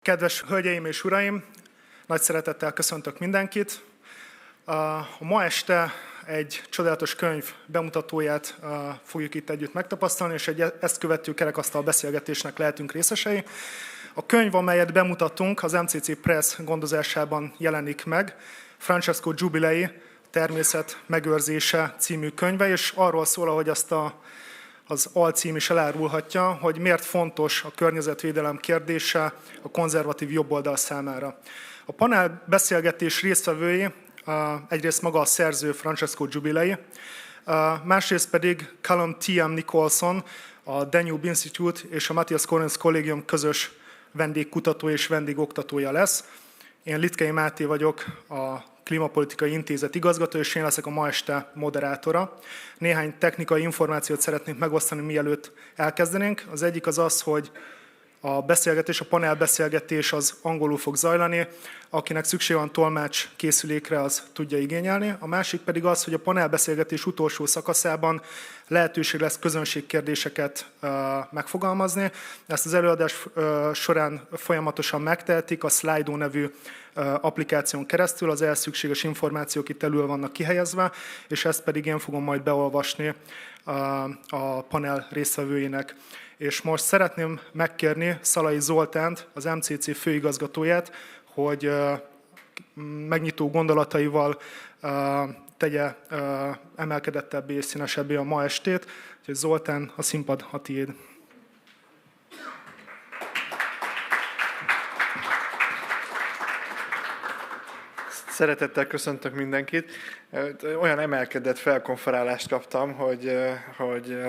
Kedves hölgyeim és uraim, nagy szeretettel köszöntök mindenkit. Ma este egy csodálatos könyv bemutatóját fogjuk itt együtt megtapasztalni, és egy ezt követő kerekasztal beszélgetésnek lehetünk részesei. A könyv, amelyet bemutattunk, az MCC Press gondozásában jelenik meg, Francesco Giubilei Természet, megőrzése című könyve, és arról szól, ahogy azt az alcím is elárulhatja, hogy miért fontos a környezetvédelem kérdése a konzervatív jobboldal számára. A panel beszélgetés résztvevői egyrészt maga a szerző Francesco Giubilei, másrészt pedig Callum T.M. Nicholson, a Danube Institute és a Mathias Collegium közös vendégkutató és vendégoktatója lesz. Én Litkei Máté vagyok, a Klímapolitikai Intézet igazgatója, és én leszek a ma este moderátora. Néhány technikai információt szeretnénk megosztani, mielőtt elkezdenénk. Az egyik az az, hogy a panelbeszélgetés az angolul fog zajlani, akinek szükség van tolmács készülékre, az tudja igényelni. A másik pedig az, hogy a panelbeszélgetés utolsó szakaszában lehetőség lesz közönségkérdéseket megfogalmazni. Ezt az előadás során folyamatosan megtehetik a Slido nevű applikáción keresztül, az ehhez szükséges információk itt elő vannak kihelyezve, és ezt pedig én fogom majd beolvasni a panel résztvevőinek. És most szeretném megkérni Szalai Zoltánt, az MCC főigazgatóját, hogy megnyitó gondolataival tegye emelkedettebbé és színesebbé a ma estét. Úgyhogy Zoltán, a színpad a tiéd. Szeretettel köszöntök mindenkit. Olyan emelkedett felkonferálást kaptam, hogy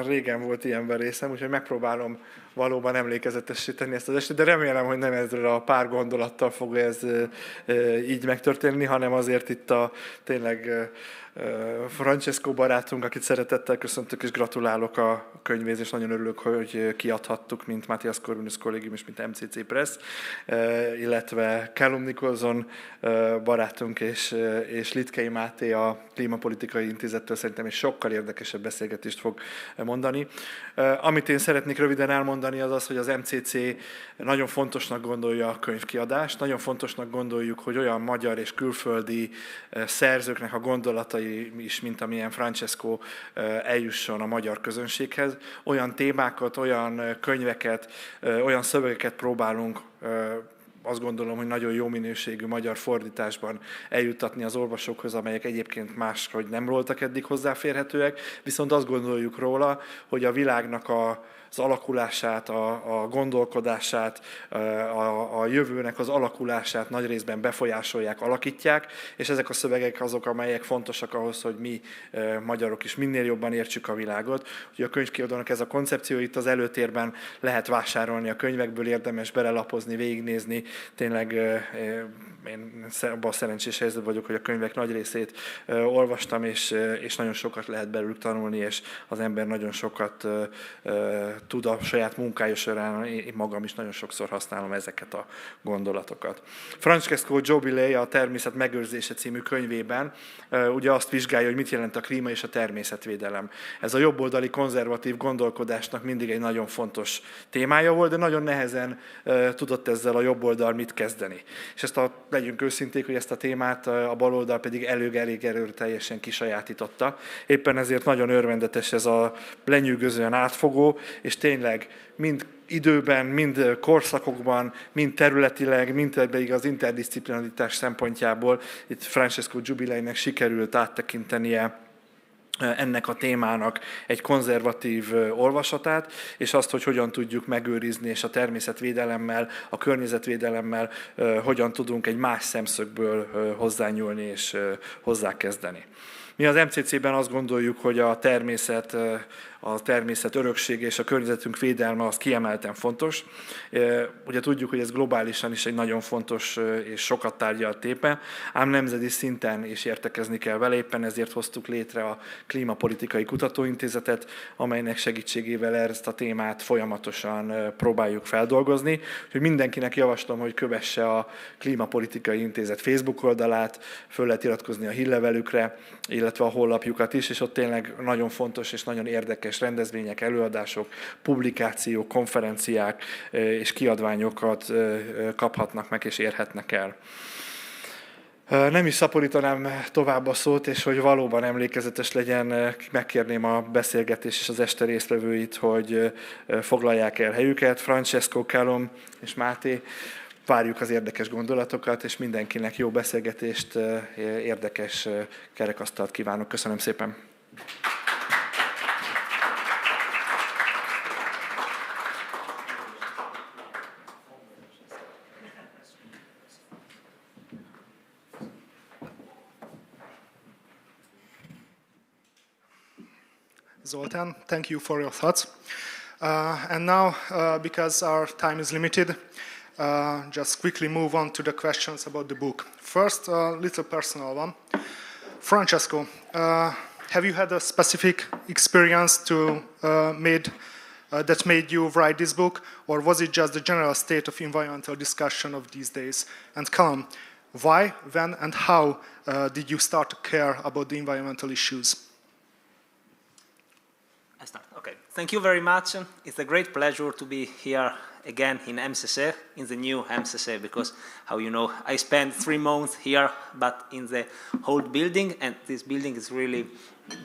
régen volt ilyenben részem, úgyhogy megpróbálom valóban emlékezetesíteni ezt az estét, de remélem, hogy nem ezzel a pár gondolattal fog ez így megtörténni, hanem azért itt tényleg Francesco barátunk, akit szeretettel köszöntök, és gratulálok a könyvét, és nagyon örülök, hogy kiadhattuk, mint Mathias Corvinus Collegium, és mint MCC Press, illetve Callum Nicholson barátunk, és Litkei Máté a Klímapolitikai Intézettől szerintem egy sokkal érdekesebb beszélgetést fog mondani. Amit én szeretnék röviden elmondani, az az, hogy az MCC nagyon fontosnak gondolja a könyvkiadást, nagyon fontosnak gondoljuk, hogy olyan magyar és külföldi szerzőknek a gondolatai is, mint amilyen Francesco, eljusson a magyar közönséghez. Olyan témákat, olyan könyveket, olyan szövegeket próbálunk, azt gondolom, hogy nagyon jó minőségű magyar fordításban eljuttatni az olvasókhoz, amelyek egyébként máshogy nem voltak eddig hozzáférhetőek, viszont azt gondoljuk róla, hogy a világnak az alakulását, a gondolkodását, a jövőnek az alakulását nagy részben befolyásolják, alakítják, és ezek a szövegek azok, amelyek fontosak ahhoz, hogy mi magyarok is minél jobban értsük a világot. Ugye a könyvkiadónak ez a koncepció, itt az előtérben lehet vásárolni a könyvekből, érdemes belelapozni, végignézni. Tényleg én abban a szerencsés helyzetben vagyok, hogy a könyvek nagy részét olvastam, és nagyon sokat lehet belőlük tanulni, és az ember nagyon sokat tud a saját munkája során, én magam is nagyon sokszor használom ezeket a gondolatokat. Francesco Giubilei a Természet megőrzése című könyvében ugye azt vizsgálja, hogy mit jelent a klíma és a természetvédelem. Ez a jobboldali konzervatív gondolkodásnak mindig egy nagyon fontos témája volt, de nagyon nehezen tudott ezzel a jobboldal mit kezdeni. És legyünk őszinték, hogy ezt a témát a baloldal pedig elég erőteljesen kisajátította. Éppen ezért nagyon örvendetes ez a lenyűgözően átfogó, és tényleg mind időben, mind korszakokban, mind területileg, mind pedig az interdisziplinaritás szempontjából itt Francesco Giubileinek sikerült áttekintenie ennek a témának egy konzervatív olvasatát, és azt, hogy hogyan tudjuk megőrizni, és a természetvédelemmel, a környezetvédelemmel hogyan tudunk egy más szemszögből hozzányúlni és hozzákezdeni. Mi az MCC-ben azt gondoljuk, hogy a természet öröksége és a környezetünk védelme az kiemelten fontos. Ugye tudjuk, hogy ez globálisan is egy nagyon fontos és sokat tárgyalt téma, ám nemzeti szinten is értekezni kell vele, éppen ezért hoztuk létre a Klímapolitikai Kutatóintézetet, amelynek segítségével ezt a témát folyamatosan próbáljuk feldolgozni. Úgyhogy mindenkinek javaslom, hogy kövesse a Klímapolitikai Intézet Facebook oldalát, föl lehet iratkozni a hírlevelükre, illetve a honlapjukat is, és ott tényleg nagyon fontos és nagyon érdekes érdekes rendezvények, előadások, publikációk, konferenciák és kiadványokat kaphatnak meg és érhetnek el. Nem is szaporítanám tovább a szót, és hogy valóban emlékezetes legyen, megkérném a beszélgetés és az este résztvevőit, hogy foglalják el helyüket. Francesco, Callum és Máté, várjuk az érdekes gondolatokat, és mindenkinek jó beszélgetést, érdekes kerekasztalt kívánok. Köszönöm szépen! Zoltán, thank you for your thoughts. And now, because our time is limited, just quickly move on to the questions about the book. First, a little personal one. Francesco, have you had a specific experience that made you write this book, or was it just the general state of environmental discussion of these days? And Callum, why, when, and how did you start to care about the environmental issues? I start. Okay. Thank you very much. It's a great pleasure to be here again in MCC, in the new MCC, because, how you know, I spent 3 months here, but in the old building, and this building is really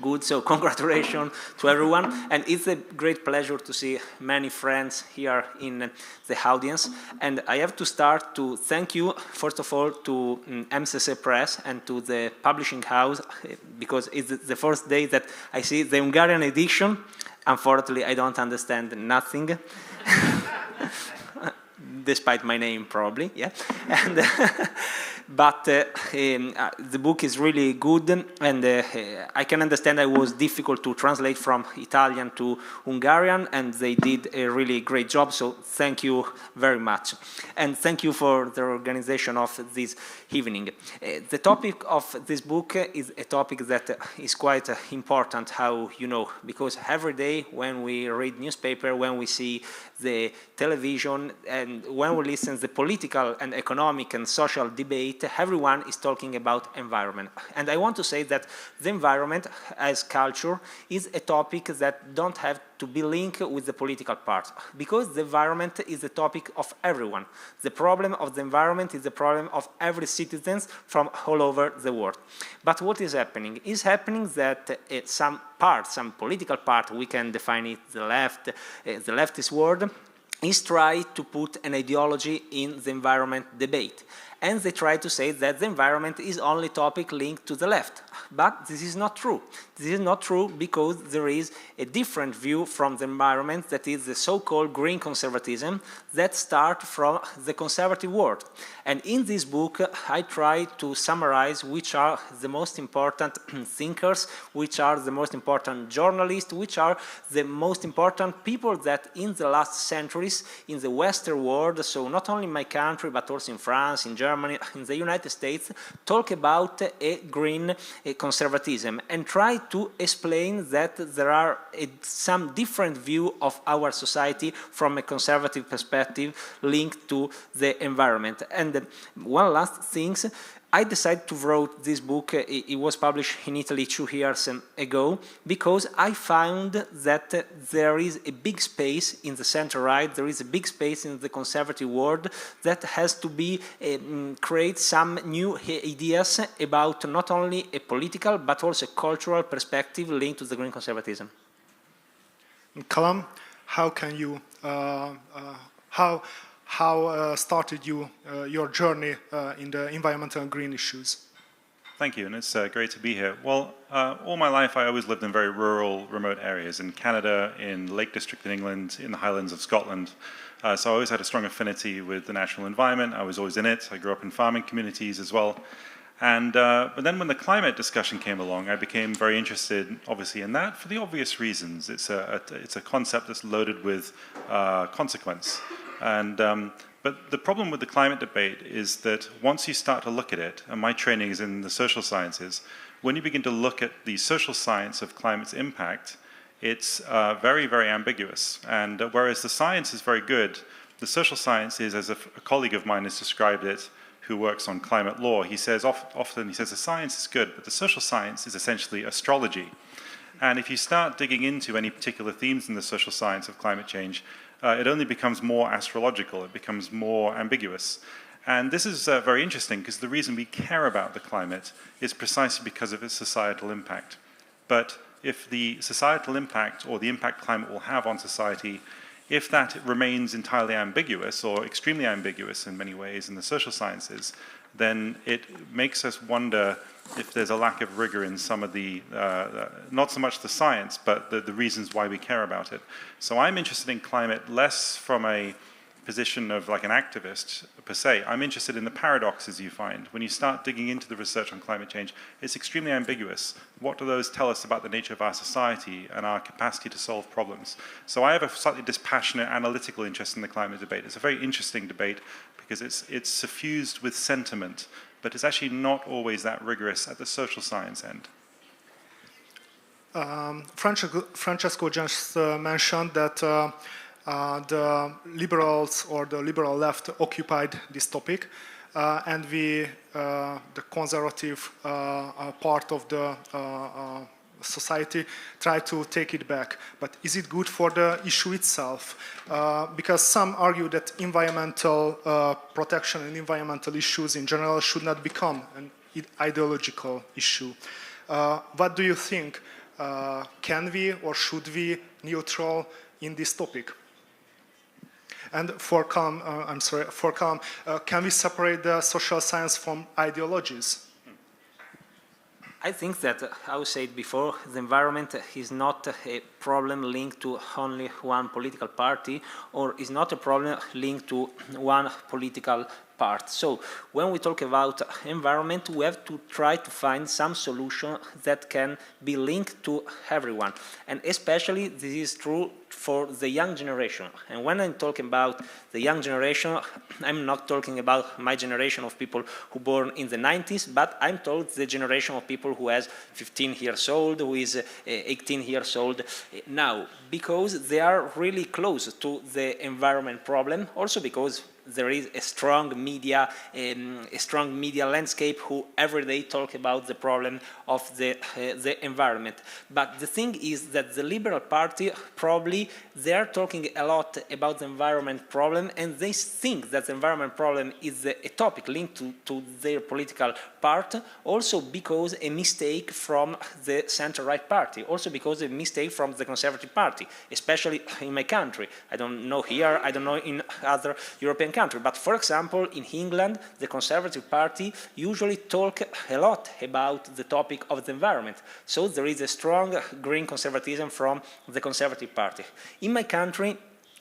good, so congratulations to everyone. And it's a great pleasure to see many friends here in the audience. And I have to start to thank you, first of all, to MCC Press and to the publishing house, because it's the first day that I see the Hungarian edition. Unfortunately, I don't understand nothing. Despite my name, probably, yeah. And, but the book is really good, and I can understand it was difficult to translate from Italian to Hungarian, and they did a really great job, so thank you very much. And thank you for the organization of this evening. The topic of this book is a topic that is quite important, how you know, because every day when we read newspaper, when we see the television, and when we listen to the political and economic and social debate, everyone is talking about environment. And I want to say that the environment as culture is a topic that don't have to be linked with the political part, because the environment is a topic of everyone. The problem of the environment is the problem of every citizen from all over the world. But what is happening? Is happening that some political part, we can define it the leftist word, is try to put an ideology in the environment debate. And they try to say that the environment is only topic linked to the left. But this is not true. This is not true because there is a different view from the environment, that is the so-called green conservatism, that start from the conservative world. And in this book, I try to summarize which are the most important thinkers, which are the most important journalists, which are the most important people that in the last centuries in the Western world, so not only in my country, but also in France, in Germany, in the United States, talk about a green conservatism and try to explain that there are some different view of our society from a conservative perspective linked to the environment. And one last thing, I decided to write this book. It was published in Italy 2 years ago because I found that there is a big space in the center-right, there is a big space in the conservative world that has to be create some new ideas about not only a political but also a cultural perspective linked to the green conservatism. Callum, how can you how started your journey in the environmental and green issues? Thank you, and it's great to be here. Well, all my life I always lived in very rural, remote areas, in Canada, in Lake District in England, in the Highlands of Scotland. So I always had a strong affinity with the natural environment. I was always in it. I grew up in farming communities as well. And but then when the climate discussion came along, I became very interested, obviously, in that for the obvious reasons. It's a concept that's loaded with consequence. And but the problem with the climate debate is that once you start to look at it, and my training is in the social sciences, when you begin to look at the social science of climate's impact, it's very, very ambiguous. And whereas the science is very good, the social science is, as a colleague of mine has described it, who works on climate law, he says often, he says the science is good, but the social science is essentially astrology. And if you start digging into any particular themes in the social science of climate change, it only becomes more astrological, it becomes more ambiguous. And this is very interesting because the reason we care about the climate is precisely because of its societal impact. But if the societal impact or the impact climate will have on society, if that remains entirely ambiguous or extremely ambiguous in many ways in the social sciences, then it makes us wonder if there's a lack of rigor in some of the, not so much the science, but the reasons why we care about it. So I'm interested in climate less from a position of like an activist per se. I'm interested in the paradoxes you find. When you start digging into the research on climate change, it's extremely ambiguous. What do those tell us about the nature of our society and our capacity to solve problems? So I have a slightly dispassionate analytical interest in the climate debate. It's a very interesting debate because it's suffused with sentiment, but it's actually not always that rigorous at the social science end. Francesco just mentioned that the liberals or the liberal left occupied this topic, and we, the conservative part of the society, try to take it back. But is it good for the issue itself? Because some argue that environmental protection and environmental issues in general should not become an ideological issue. What do you think? Can we or should we neutral in this topic? And for Colm, can we separate the social science from ideologies? I think that, I would say it before, the environment is not a problem linked to only one political party, or is not a problem linked to one political part. So when we talk about environment, we have to try to find some solution that can be linked to everyone. And especially this is true for the young generation. And when I'm talking about the young generation, I'm not talking about my generation of people who born in the 90s, but I'm told the generation of people who is 15 years old, who is 18 years old now, because they are really close to the environment problem, also because there is a strong media landscape who every day talk about the problem of the environment. But the thing is that the Liberal Party probably they are talking a lot about the environment problem, and they think that the environment problem is a topic linked to their political part, also because a mistake from the center-right party, also because a mistake from the Conservative Party, especially in my country. I don't know here, I don't know in other European countries, but for example, in England, the Conservative Party usually talk a lot about the topic of the environment. So there is a strong green conservatism from the Conservative Party. In my country,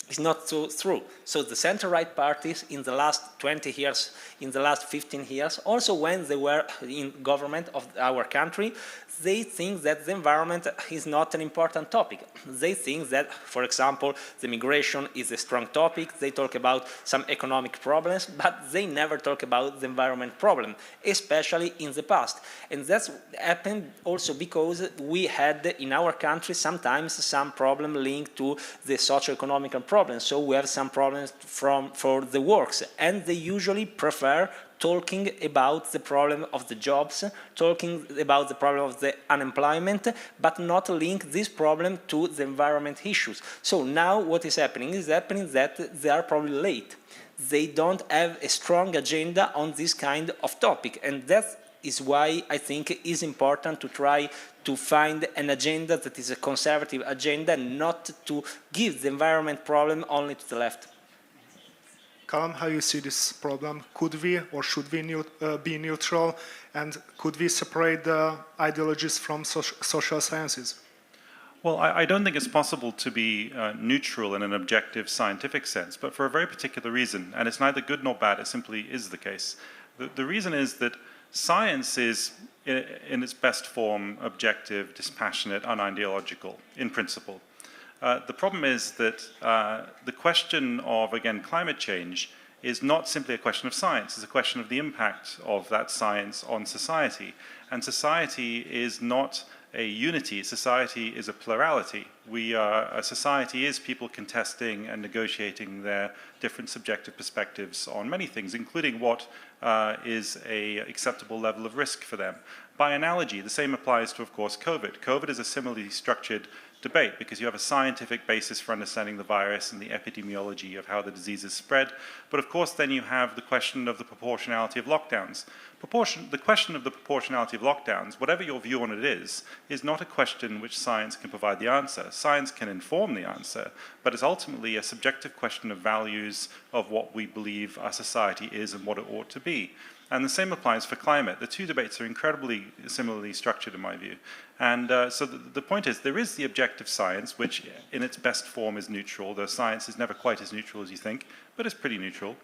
it's not so true. So the center-right parties in the last 20 years, in the last 15 years, also when they were in government of our country, they think that the environment is not an important topic. They think that, for example, the migration is a strong topic. They talk about some economic problems, but they never talk about the environment problem, especially in the past. And that's happened also because we had in our country sometimes some problem linked to the socio-economic problems. So we have some problems for the works, and they usually prefer talking about the problem of the jobs, talking about the problem of the unemployment, but not link this problem to the environment issues. So now what is happening that they are probably late. They don't have a strong agenda on this kind of topic, and that is why I think it is important to try to find an agenda that is a conservative agenda, not to give the environment problem only to the left. Colm, how you see this problem? Could we or should we be neutral, and could we separate the ideologies from social sciences? Well, I don't think it's possible to be neutral in an objective scientific sense, but for a very particular reason, and it's neither good nor bad, it simply is the case. The reason is that science is, in its best form, objective, dispassionate, unideological, in principle. The problem is that the question of, again, climate change is not simply a question of science, it's a question of the impact of that science on society. And society is not a unity, society is a plurality. A society is people contesting and negotiating their different subjective perspectives on many things, including what is an acceptable level of risk for them. By analogy, the same applies to, of course, COVID. COVID is a similarly structured debate because you have a scientific basis for understanding the virus and the epidemiology of how the disease is spread. But of course, then you have the question of the proportionality of lockdowns. The question of the proportionality of lockdowns, whatever your view on it is not a question which science can provide the answer. Science can inform the answer, but it's ultimately a subjective question of values of what we believe our society is and what it ought to be. And the same applies for climate. The two debates are incredibly similarly structured in my view. And so the point is, there is the objective science, which in its best form is neutral. The science is never quite as neutral as you think, but it's pretty neutral.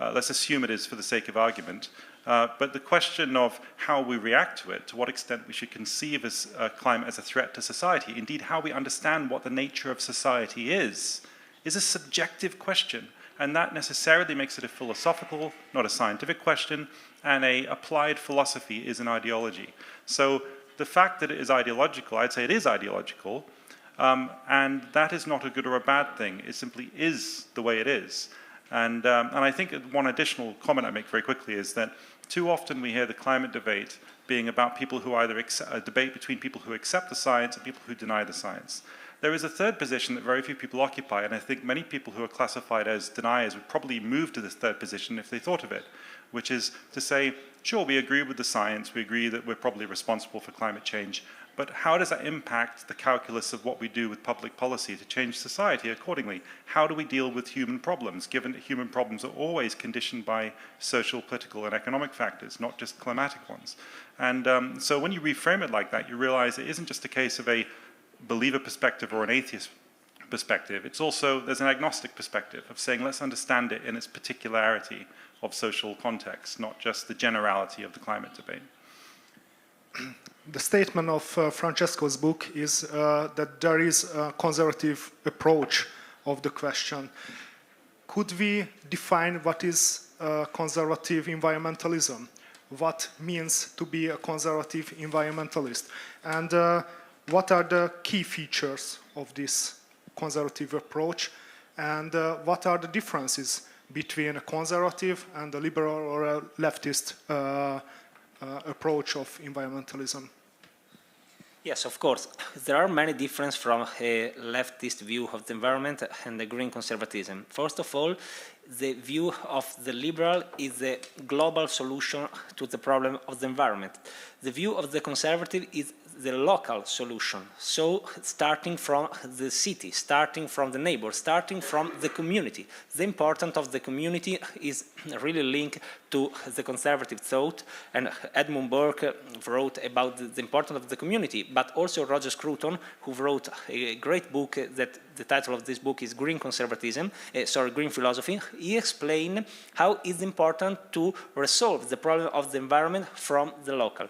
Let's assume it is for the sake of argument. But the question of how we react to it, to what extent we should conceive as climate as a threat to society, indeed how we understand what the nature of society is a subjective question. And that necessarily makes it a philosophical, not a scientific question, and a applied philosophy is an ideology. So the fact that it is ideological, I'd say it is ideological, and that is not a good or a bad thing. It simply is the way it is. And I think one additional comment I make very quickly is that too often we hear the climate debate being about people who either a debate between people who accept the science and people who deny the science. There is a third position that very few people occupy, and I think many people who are classified as deniers would probably move to this third position if they thought of it, which is to say, sure, we agree with the science, we agree that we're probably responsible for climate change, but how does that impact the calculus of what we do with public policy to change society accordingly? How do we deal with human problems, given that human problems are always conditioned by social, political, and economic factors, not just climatic ones? And so when you reframe it like that, you realize it isn't just a case of a believer perspective or an atheist perspective. It's also, there's an agnostic perspective of saying, let's understand it in its particularity of social context, not just the generality of the climate debate. The statement of Francesco's book is that there is a conservative approach of the question. Could we define what is conservative environmentalism? What means to be a conservative environmentalist? And what are the key features of this conservative approach? And what are the differences between a conservative and a liberal or a leftist approach of environmentalism? Yes, of course. There are many differences from a leftist view of the environment and the green conservatism. First of all, the view of the liberal is a global solution to the problem of the environment. The view of the conservative is the local solution. So starting from the city, starting from the neighbor, starting from the community. The importance of the community is really linked to the conservative thought, and Edmund Burke wrote about the importance of the community, but also Roger Scruton, who wrote a great book that the title of this book is Green Conservatism, Green Philosophy. He explained how it's important to resolve the problem of the environment from the local.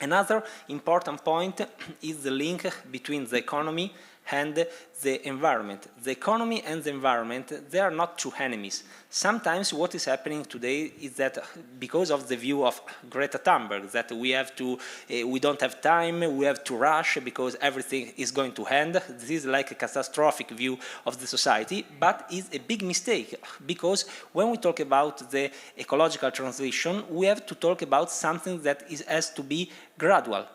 Another important point is the link between the economy and the environment. The economy and the environment, they are not two enemies. Sometimes what is happening today is that because of the view of Greta Thunberg, that we don't have time, we have to rush because everything is going to end. This is like a catastrophic view of the society, but it's a big mistake because when we talk about the ecological transition, we have to talk about something that has to be gradual.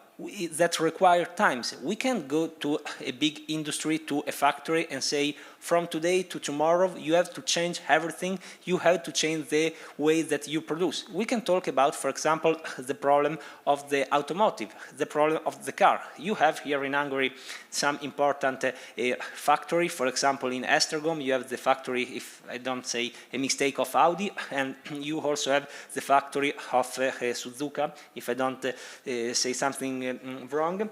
That require times. We can't go to a big industry, to a factory and say, from today to tomorrow, you have to change everything, you have to change the way that you produce. We can talk about, for example, the problem of the automotive, the problem of the car. You have here in Hungary some important factory, for example, in Esztergom, you have the factory, if I don't say a mistake, of Audi, and you also have the factory of Suzuka, if I don't say something wrong.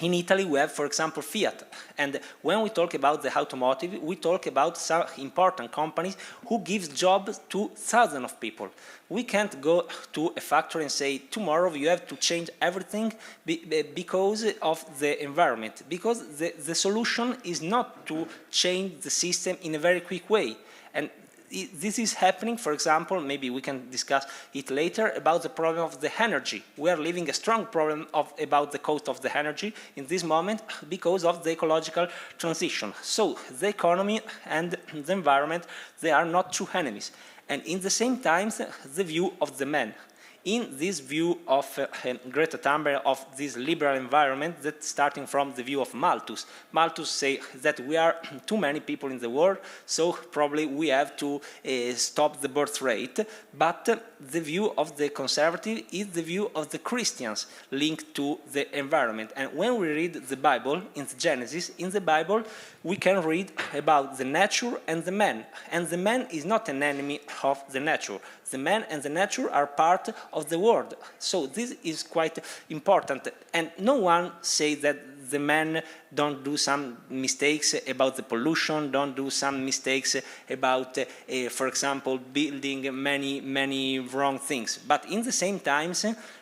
In Italy, we have, for example, Fiat. And when we talk about the automotive, we talk about some important companies who give jobs to thousands of people. We can't go to a factory and say, tomorrow you have to change everything because of the environment. Because the solution is not to change the system in a very quick way. And this is happening, for example, maybe we can discuss it later, about the problem of the energy. We are living a strong problem about the cost of the energy in this moment because of the ecological transition. So the economy and the environment, they are not two enemies. and in the same time the view of the man. In this view of Greta Thunberg, of this liberal environment, that's starting from the view of Malthus. Malthus say that we are too many people in the world, so probably we have to stop the birth rate. But the view of the conservative is the view of the Christians linked to the environment. And when we read the Bible, in the Genesis, in the Bible, we can read about the nature and the man. And the man is not an enemy of the nature. The man and the nature are part of the world. So this is quite important. And no one says that the man don't do some mistakes about the pollution, don't do some mistakes about, for example, building many wrong things. But in the same time,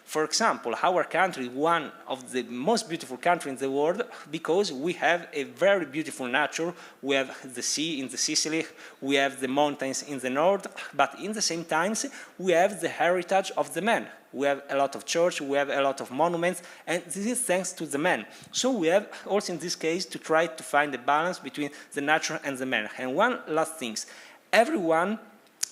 for example, our country is one of the most beautiful countries in the world because we have a very beautiful nature. We have the sea in the Sicily, we have the mountains in the north, but in the same time, we have the heritage of the man. We have a lot of church, we have a lot of monuments, and this is thanks to the man. So we have also in this case to try to find a balance between the nature and the man. And one last thing, everyone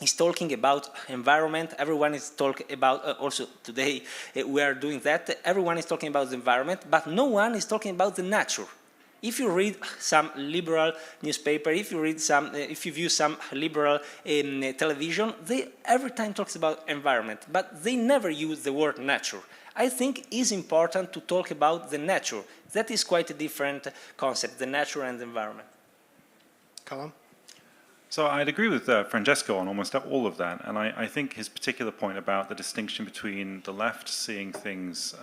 is talking about environment, everyone is talking about, also today we are doing that, everyone is talking about the environment, but no one is talking about the nature. If you read some liberal newspaper, if you view some liberal television, they every time talks about environment, but they never use the word nature. I think it's important to talk about the nature. That is quite a different concept, the nature and the environment. Callum? So I'd agree with Francesco on almost all of that, and I think his particular point about the distinction between the left seeing things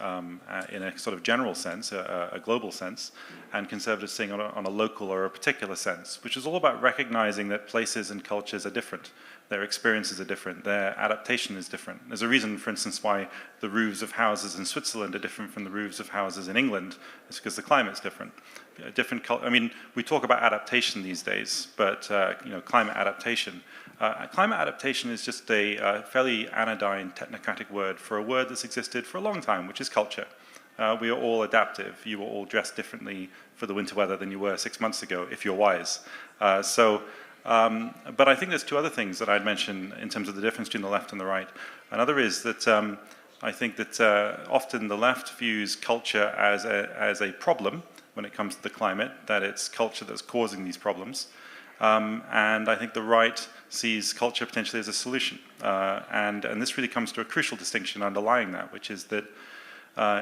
in a sort of general sense, a global sense, and conservatives seeing on a local or a particular sense, which is all about recognizing that places and cultures are different. Their experiences are different, their adaptation is different. There's a reason, for instance, why the roofs of houses in Switzerland are different from the roofs of houses in England. It's because the climate's different. I mean, we talk about adaptation these days, but climate adaptation. Climate adaptation is just a fairly anodyne technocratic word for a word that's existed for a long time, which is culture. We are all adaptive. You are all dressed differently for the winter weather than you were 6 months ago, if you're wise. But I think there's two other things that I'd mention in terms of the difference between the left and the right. Another is that I think that often the left views culture as a problem when it comes to the climate, that it's culture that's causing these problems. And I think the right sees culture potentially as a solution. And this really comes to a crucial distinction underlying that, which is that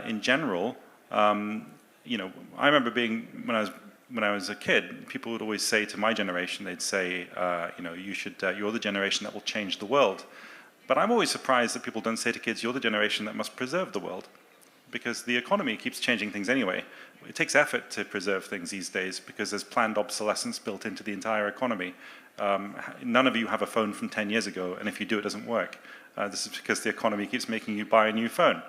in general, I remember being, when I was a kid, people would always say to my generation, they'd say, you're the generation that will change the world. But I'm always surprised that people don't say to kids, you're the generation that must preserve the world. Because the economy keeps changing things anyway. It takes effort to preserve things these days because there's planned obsolescence built into the entire economy. None of you have a phone from 10 years ago, and if you do, it doesn't work. This is because the economy keeps making you buy a new phone.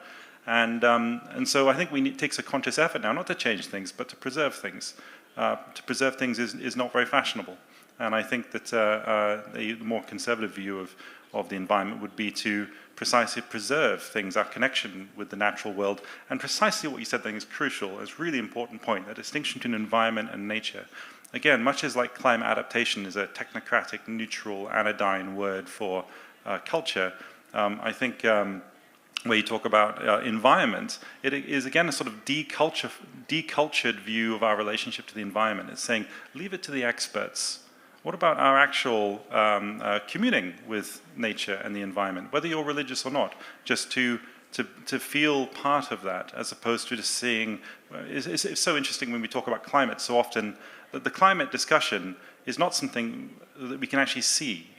And so I think it takes a conscious effort now, not to change things, but to preserve things. To preserve things is not very fashionable. And I think that the more conservative view of the environment would be to precisely preserve things, our connection with the natural world. And precisely what you said, I think, is crucial. It's a really important point, that distinction between environment and nature. Again, much as like climate adaptation is a technocratic, neutral, anodyne word for culture, I think where you talk about environment, it is again a sort of decultured view of our relationship to the environment. It's saying, leave it to the experts. What about our actual communing with nature and the environment, whether you're religious or not, just to feel part of that, as opposed to just seeing, it's so interesting when we talk about climate so often, that the climate discussion is not something that we can actually see.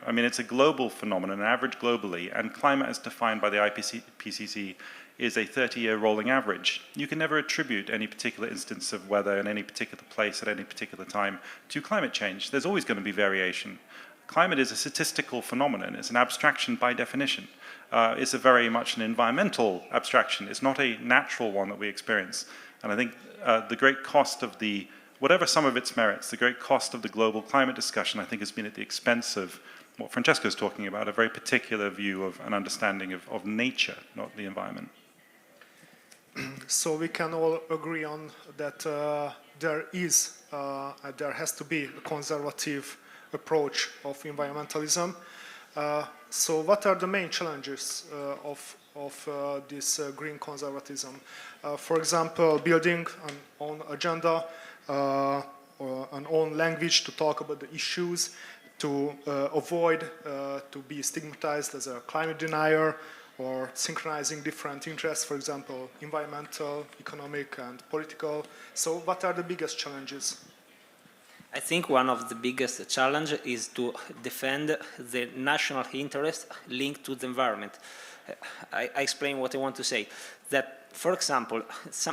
I mean, it's a global phenomenon, an average globally, and climate as defined by the IPCC is a 30-year rolling average. You can never attribute any particular instance of weather in any particular place at any particular time to climate change. There's always going to be variation. Climate is a statistical phenomenon. It's an abstraction by definition. It's a very much an environmental abstraction. It's not a natural one that we experience. And I think the great cost of whatever some of its merits, the great cost of the global climate discussion, I think, has been at the expense of what Francesco is talking about, a very particular view of an understanding of nature, not the environment. So we can all agree on that there has to be a conservative approach of environmentalism. So what are the main challenges of this green conservatism? For example, building an own agenda, or an own language to talk about the issues, to avoid to be stigmatized as a climate denier, or synchronizing different interests, for example, environmental, economic, and political. So what are the biggest challenges? I think one of the biggest challenges is to defend the national interest linked to the environment. I explain what I want to say. That, for example,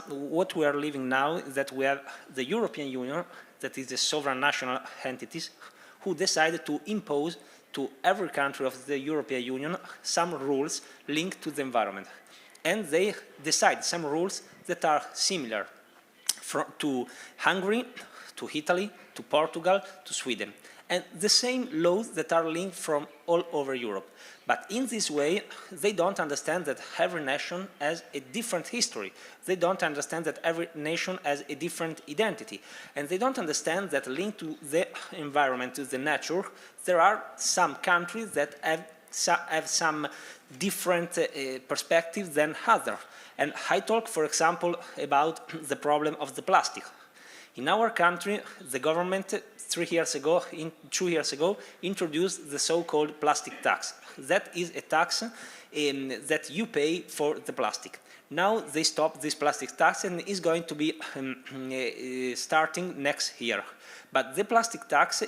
what we are living now is that we have the European Union, that is the sovereign national entities, who decided to impose to every country of the European Union some rules linked to the environment. And they decide some rules that are similar to Hungary, to Italy, to Portugal, to Sweden. And the same laws that are linked from all over Europe. But in this way, they don't understand that every nation has a different history. They don't understand that every nation has a different identity. And they don't understand that linked to the environment, to the nature, there are some countries that have some different perspectives than others. And I talk, for example, about the problem of the plastic. In our country, the government 2 years ago, introduced the so-called plastic tax. That is a tax that you pay for the plastic. Now they stopped this plastic tax and is going to be starting next year. But the plastic tax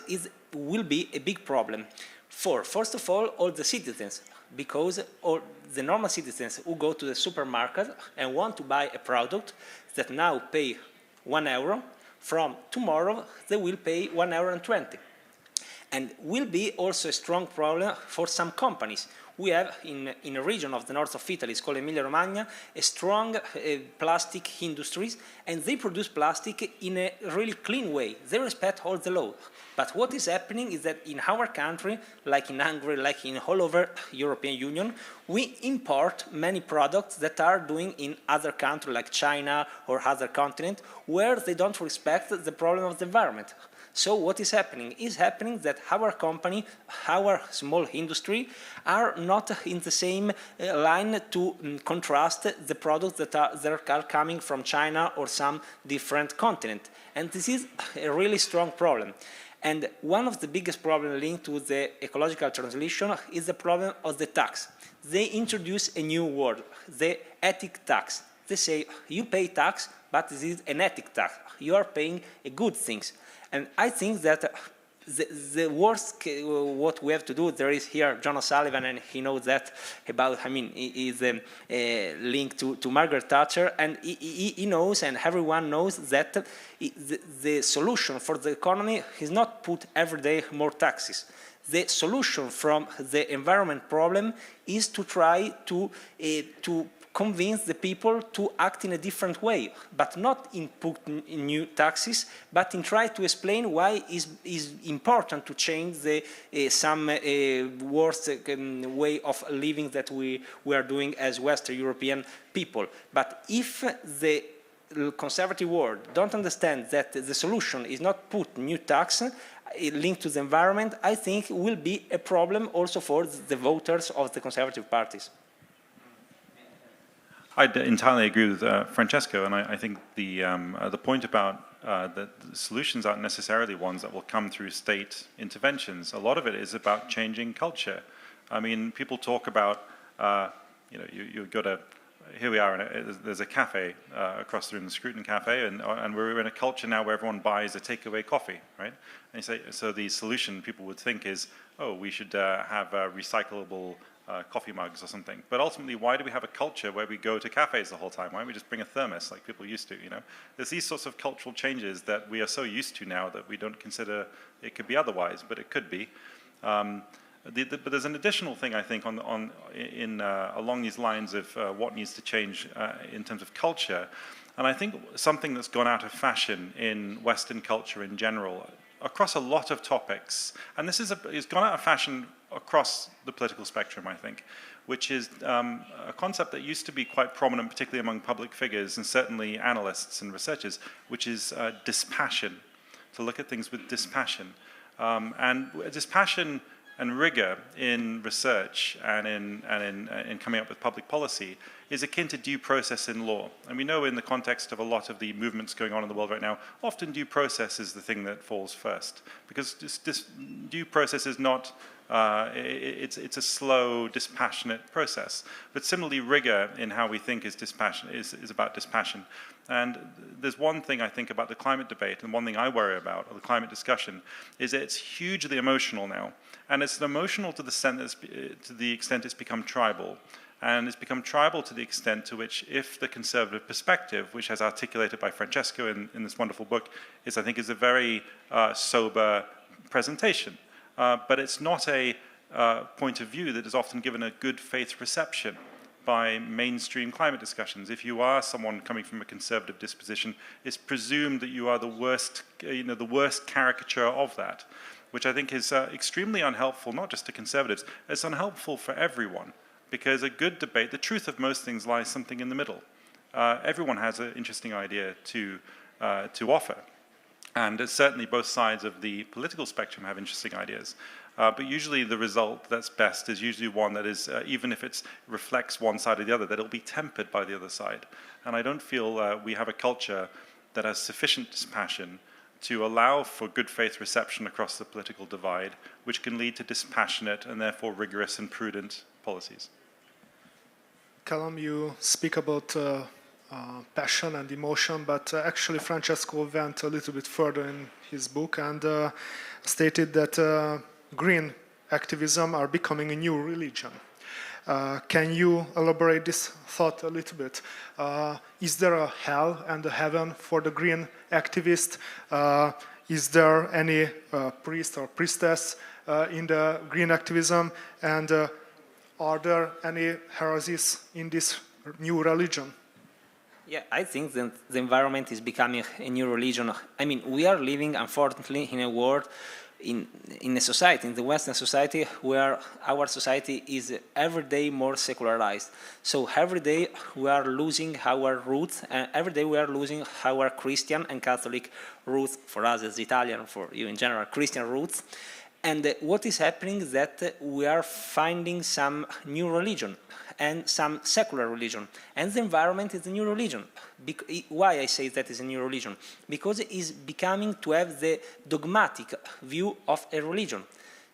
will be a big problem for, first of all the citizens, because all the normal citizens who go to the supermarket and want to buy a product that now pay €1, from tomorrow they will pay €1.20. And will be also a strong problem for some companies. We have in a region of the north of Italy, it's called Emilia-Romagna, a strong plastic industries, and they produce plastic in a really clean way. They respect all the law. But what is happening is that in our country, like in Hungary, like in all over European Union, we import many products that are doing in other countries like China or other continent, where they don't respect the problem of the environment. So what is happening? Is happening that our company, our small industry, are not in the same line to contrast the products that are coming from China or some different continent. And this is a really strong problem. And one of the biggest problems linked to the ecological transition is the problem of the tax. They introduce a new word, the ethic tax. They say, you pay tax, but this is an ethic tax. You are paying good things. And I think that the worst, what we have to do, there is here John O'Sullivan, and he knows that about, he is linked to Margaret Thatcher, and he knows, and everyone knows, that the solution for the economy is not put every day more taxes. The solution from the environment problem is to try to convince the people to act in a different way, but not in put in new taxes, but in try to explain why it is important to change some worse way of living that we are doing as Western European people. But if the conservative world don't understand that the solution is not put new tax linked to the environment, I think will be a problem also for the voters of the conservative parties. I entirely agree with Francesco, and I think the point about the solutions aren't necessarily ones that will come through state interventions. A lot of it is about changing culture. I mean, people talk about, you go to, here we are, there's a cafe across the room, the Scruton cafe, and we're in a culture now where everyone buys a takeaway coffee, right? And you say, so the solution people would think is, oh, we should have recyclable coffee mugs or something. But ultimately, why do we have a culture where we go to cafes the whole time? Why don't we just bring a thermos like people used to, There's these sorts of cultural changes that we are so used to now that we don't consider it could be otherwise, but it could be. But there's an additional thing, I think, along these lines of what needs to change in terms of culture. And I think something that's gone out of fashion in Western culture in general, across a lot of topics, and this is it's gone out of fashion across the political spectrum, I think, which is a concept that used to be quite prominent, particularly among public figures and certainly analysts and researchers, which is dispassion, to look at things with dispassion. And dispassion and rigor in research and in coming up with public policy is akin to due process in law. And we know in the context of a lot of the movements going on in the world right now, often due process is the thing that falls first, because this due process is not, it's a slow, dispassionate process. But similarly, rigor in how we think is about dispassion. And there's one thing I think about the climate debate, and one thing I worry about, or the climate discussion, is that it's hugely emotional now. And it's emotional to the extent it's become tribal. And it's become tribal to the extent to which, if the conservative perspective, which is articulated by Francesco in this wonderful book, I think is a very sober presentation. But it's not a point of view that is often given a good faith reception by mainstream climate discussions. If you are someone coming from a conservative disposition, it's presumed that you are the worst caricature of that, which I think is extremely unhelpful, not just to conservatives, it's unhelpful for everyone, because a good debate, the truth of most things lies something in the middle. Everyone has an interesting idea to offer, and certainly both sides of the political spectrum have interesting ideas. But usually the result that's best is usually one that is, even if it reflects one side or the other, that it'll be tempered by the other side. And I don't feel we have a culture that has sufficient dispassion to allow for good faith reception across the political divide, which can lead to dispassionate and therefore rigorous and prudent policies. Callum, you speak about passion and emotion, but actually Francesco went a little bit further in his book and stated that green activism are becoming a new religion. Can you elaborate this thought a little bit? Is there a hell and a heaven for the green activist? Is there any priest or priestess in the green activism? And are there any heresies in this new religion? Yeah, I think that the environment is becoming a new religion. I mean, we are living, unfortunately, in a world, in a society, in the Western society, where our society is every day more secularized. So every day we are losing our roots, and every day we are losing our Christian and Catholic roots, for us as Italian, for you in general, Christian roots. And what is happening is that we are finding some new religion and some secular religion. And the environment is a new religion. Why I say that is a new religion? Because it is becoming to have the dogmatic view of a religion.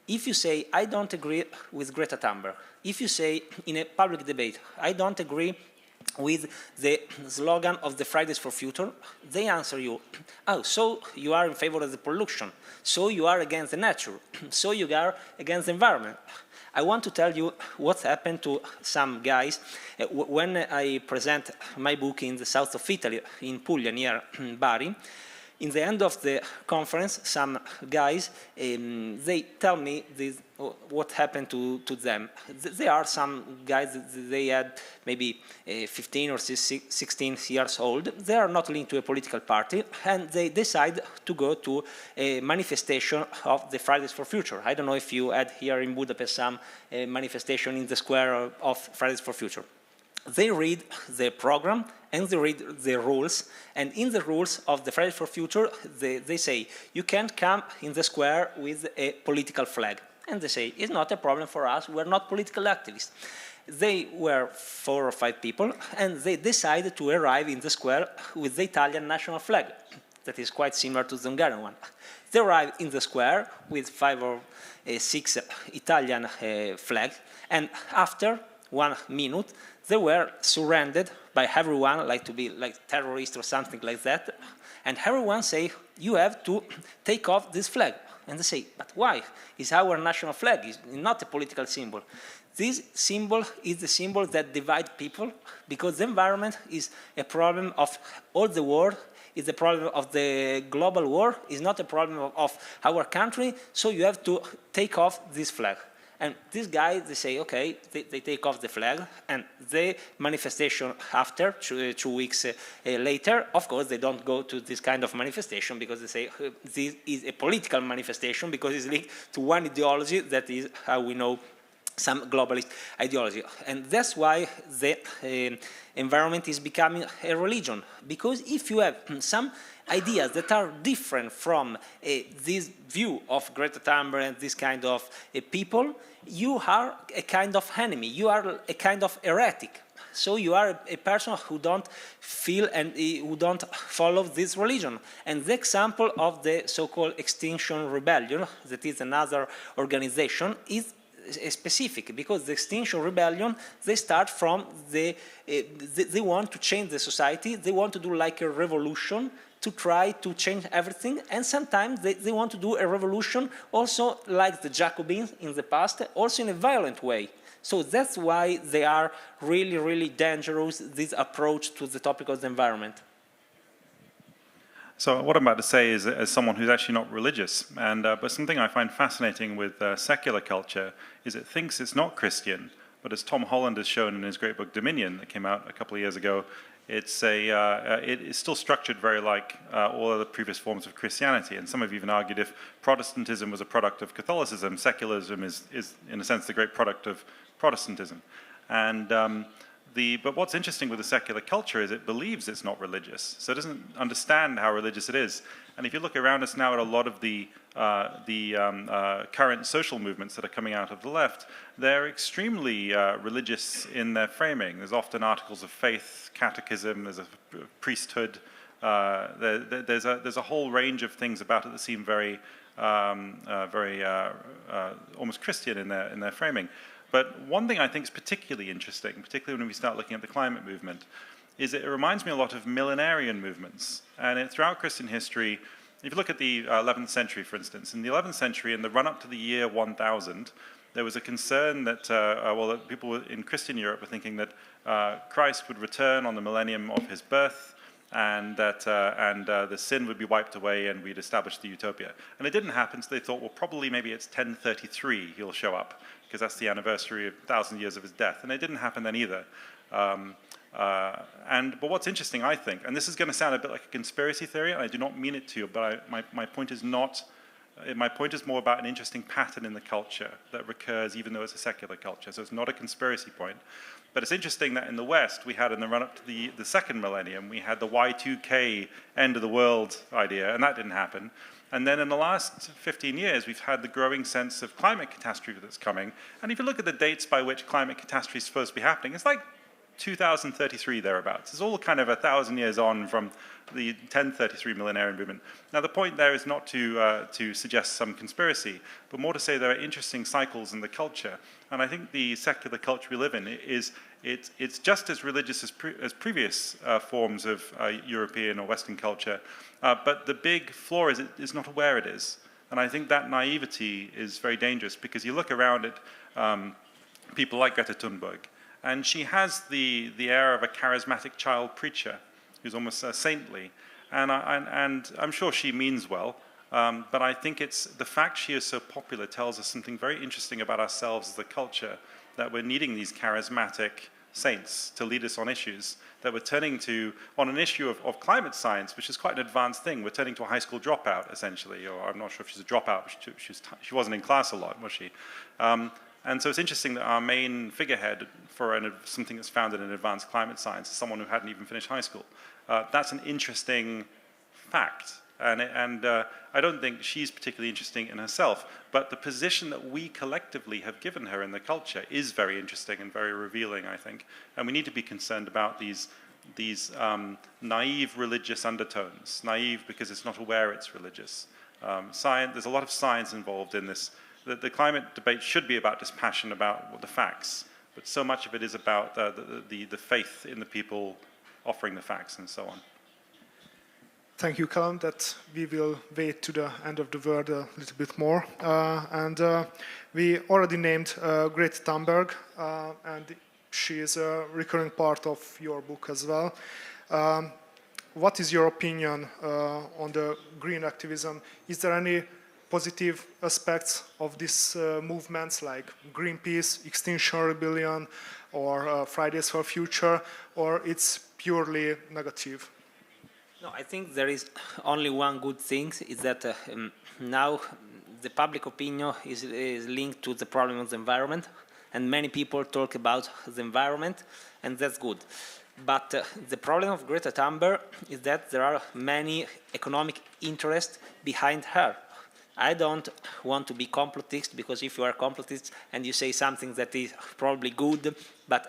If you say, I don't agree with Greta Thunberg, if you say in a public debate, I don't agree with the slogan of the Fridays for Future, they answer you, oh, so you are in favor of the pollution, so you are against the nature, so you are against the environment. I want to tell you what happened to some guys when I present my book in the south of Italy, in Puglia, near Bari. In the end of the conference, some guys, they tell me what happened to them. There are some guys, they had maybe 15 or 16 years old. They are not linked to a political party, and they decide to go to a manifestation of the Fridays for Future. I don't know if you had here in Budapest some manifestation in the square of Fridays for Future. They read the program and they read the rules, and in the rules of the Fridays for Future, they say, you can't come in the square with a political flag. And they say, it's not a problem for us, we're not political activists. They were 4 or 5 people, and they decided to arrive in the square with the Italian national flag, that is quite similar to the Hungarian one. They arrived in the square with 5 or 6 Italian flags, and after 1 minute, they were surrounded by everyone, like to be like terrorists or something like that. And everyone say, you have to take off this flag. And they say, but why? It's our national flag, it's not a political symbol. This symbol is the symbol that divides people, because the environment is a problem of all the world, it's a problem of the global war, it's not a problem of our country, so you have to take off this flag. And these guys, they say, okay, they take off the flag, and the manifestation after, 2 weeks later, of course, they don't go to this kind of manifestation because they say this is a political manifestation because it's linked to one ideology that is how we know some globalist ideology. And that's why the environment is becoming a religion. Because if you have some ideas that are different from this view of Greta Thunberg and this kind of people, you are a kind of enemy. You are a kind of heretic. So you are a person who don't feel and who don't follow this religion. And the example of the so-called Extinction Rebellion, that is another organization, is specific, because the Extinction Rebellion, they start from they want to change the society, they want to do like a revolution to try to change everything, and sometimes they want to do a revolution also like the Jacobins in the past, also in a violent way. So that's why they are really, really dangerous, this approach to the topic of the environment. So what I'm about to say is, as someone who's actually not religious, but something I find fascinating with secular culture is it thinks it's not Christian, but as Tom Holland has shown in his great book Dominion that came out a couple of years ago, it is still structured very like all other previous forms of Christianity. And some have even argued if Protestantism was a product of Catholicism, secularism is in a sense the great product of Protestantism. And but what's interesting with the secular culture is it believes it's not religious, so it doesn't understand how religious it is. And if you look around us now at a lot of the current social movements that are coming out of the left, they're extremely religious in their framing. There's often articles of faith, catechism, there's a priesthood, there's a whole range of things about it that seem very almost Christian in their framing. But one thing I think is particularly interesting, particularly when we start looking at the climate movement, is it reminds me a lot of millenarian movements. And throughout Christian history, if you look at the 11th century, for instance, in the 11th century, in the run-up to the year 1000, there was a concern that, that people in Christian Europe were thinking that Christ would return on the millennium of his birth, and that the sin would be wiped away and we'd establish the utopia. And it didn't happen, so they thought, well, probably maybe it's 1033 he'll show up, because that's the anniversary of 1,000 years of his death. And it didn't happen then either. But what's interesting, I think, and this is going to sound a bit like a conspiracy theory, and I do not mean it to, but my point is not, my point is more about an interesting pattern in the culture that recurs even though it's a secular culture. So it's not a conspiracy point. But it's interesting that in the West, we had in the run-up to the second millennium, we had the Y2K end of the world idea, and that didn't happen. And then in the last 15 years, we've had the growing sense of climate catastrophe that's coming. And if you look at the dates by which climate catastrophe is supposed to be happening, it's like 2033 thereabouts. It's all kind of 1,000 years on from the 1033 millenarian movement. Now, the point there is not to suggest some conspiracy, but more to say there are interesting cycles in the culture. And I think the secular culture we live in it's just as religious as previous forms of European or Western culture, but the big flaw is it's not aware it is. And I think that naivety is very dangerous, because you look around at people like Greta Thunberg, and she has the air of a charismatic child preacher who's almost saintly. And I'm sure she means well, but I think it's the fact she is so popular tells us something very interesting about ourselves as a culture, that we're needing these charismatic saints to lead us on issues, that we're turning to, on an issue of climate science, which is quite an advanced thing, we're turning to a high school dropout, essentially, or I'm not sure if she's a dropout, she wasn't in class a lot, was she? And so it's interesting that our main figurehead for something that's founded in advanced climate science is someone who hadn't even finished high school. That's an interesting fact. And I don't think she's particularly interesting in herself, but the position that we collectively have given her in the culture is very interesting and very revealing, I think. And we need to be concerned about these naive religious undertones. Naive because it's not aware it's religious. There's a lot of science involved in this. The climate debate should be about dispassion about the facts, but so much of it is about the faith in the people offering the facts and so on. Thank you, Callum, that we will wait to the end of the word a little bit more. We already named Greta Thunberg, and she is a recurring part of your book as well. What is your opinion on the green activism? Is there any positive aspects of these movements like Greenpeace, Extinction Rebellion, or Fridays for Future, or it's purely negative? No, I think there is only one good thing, is that now the public opinion is linked to the problem of the environment, and many people talk about the environment, and that's good. But the problem of Greta Thunberg is that there are many economic interests behind her. I don't want to be complotist, because if you are a complotist and you say something that is probably good, but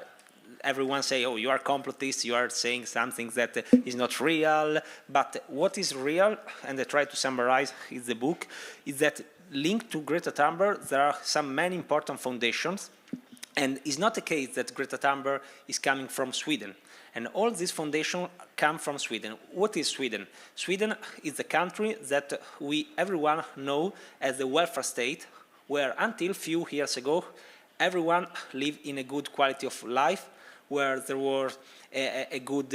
everyone say, oh, you are complotist, you are saying something that is not real. But what is real, and I try to summarize in the book, is that linked to Greta Thunberg, there are many important foundations, and it's not the case that Greta Thunberg is coming from Sweden. And all these foundations come from Sweden. What is Sweden? Sweden is a country that everyone know as a welfare state, where until few years ago, everyone lived in a good quality of life, where there was a good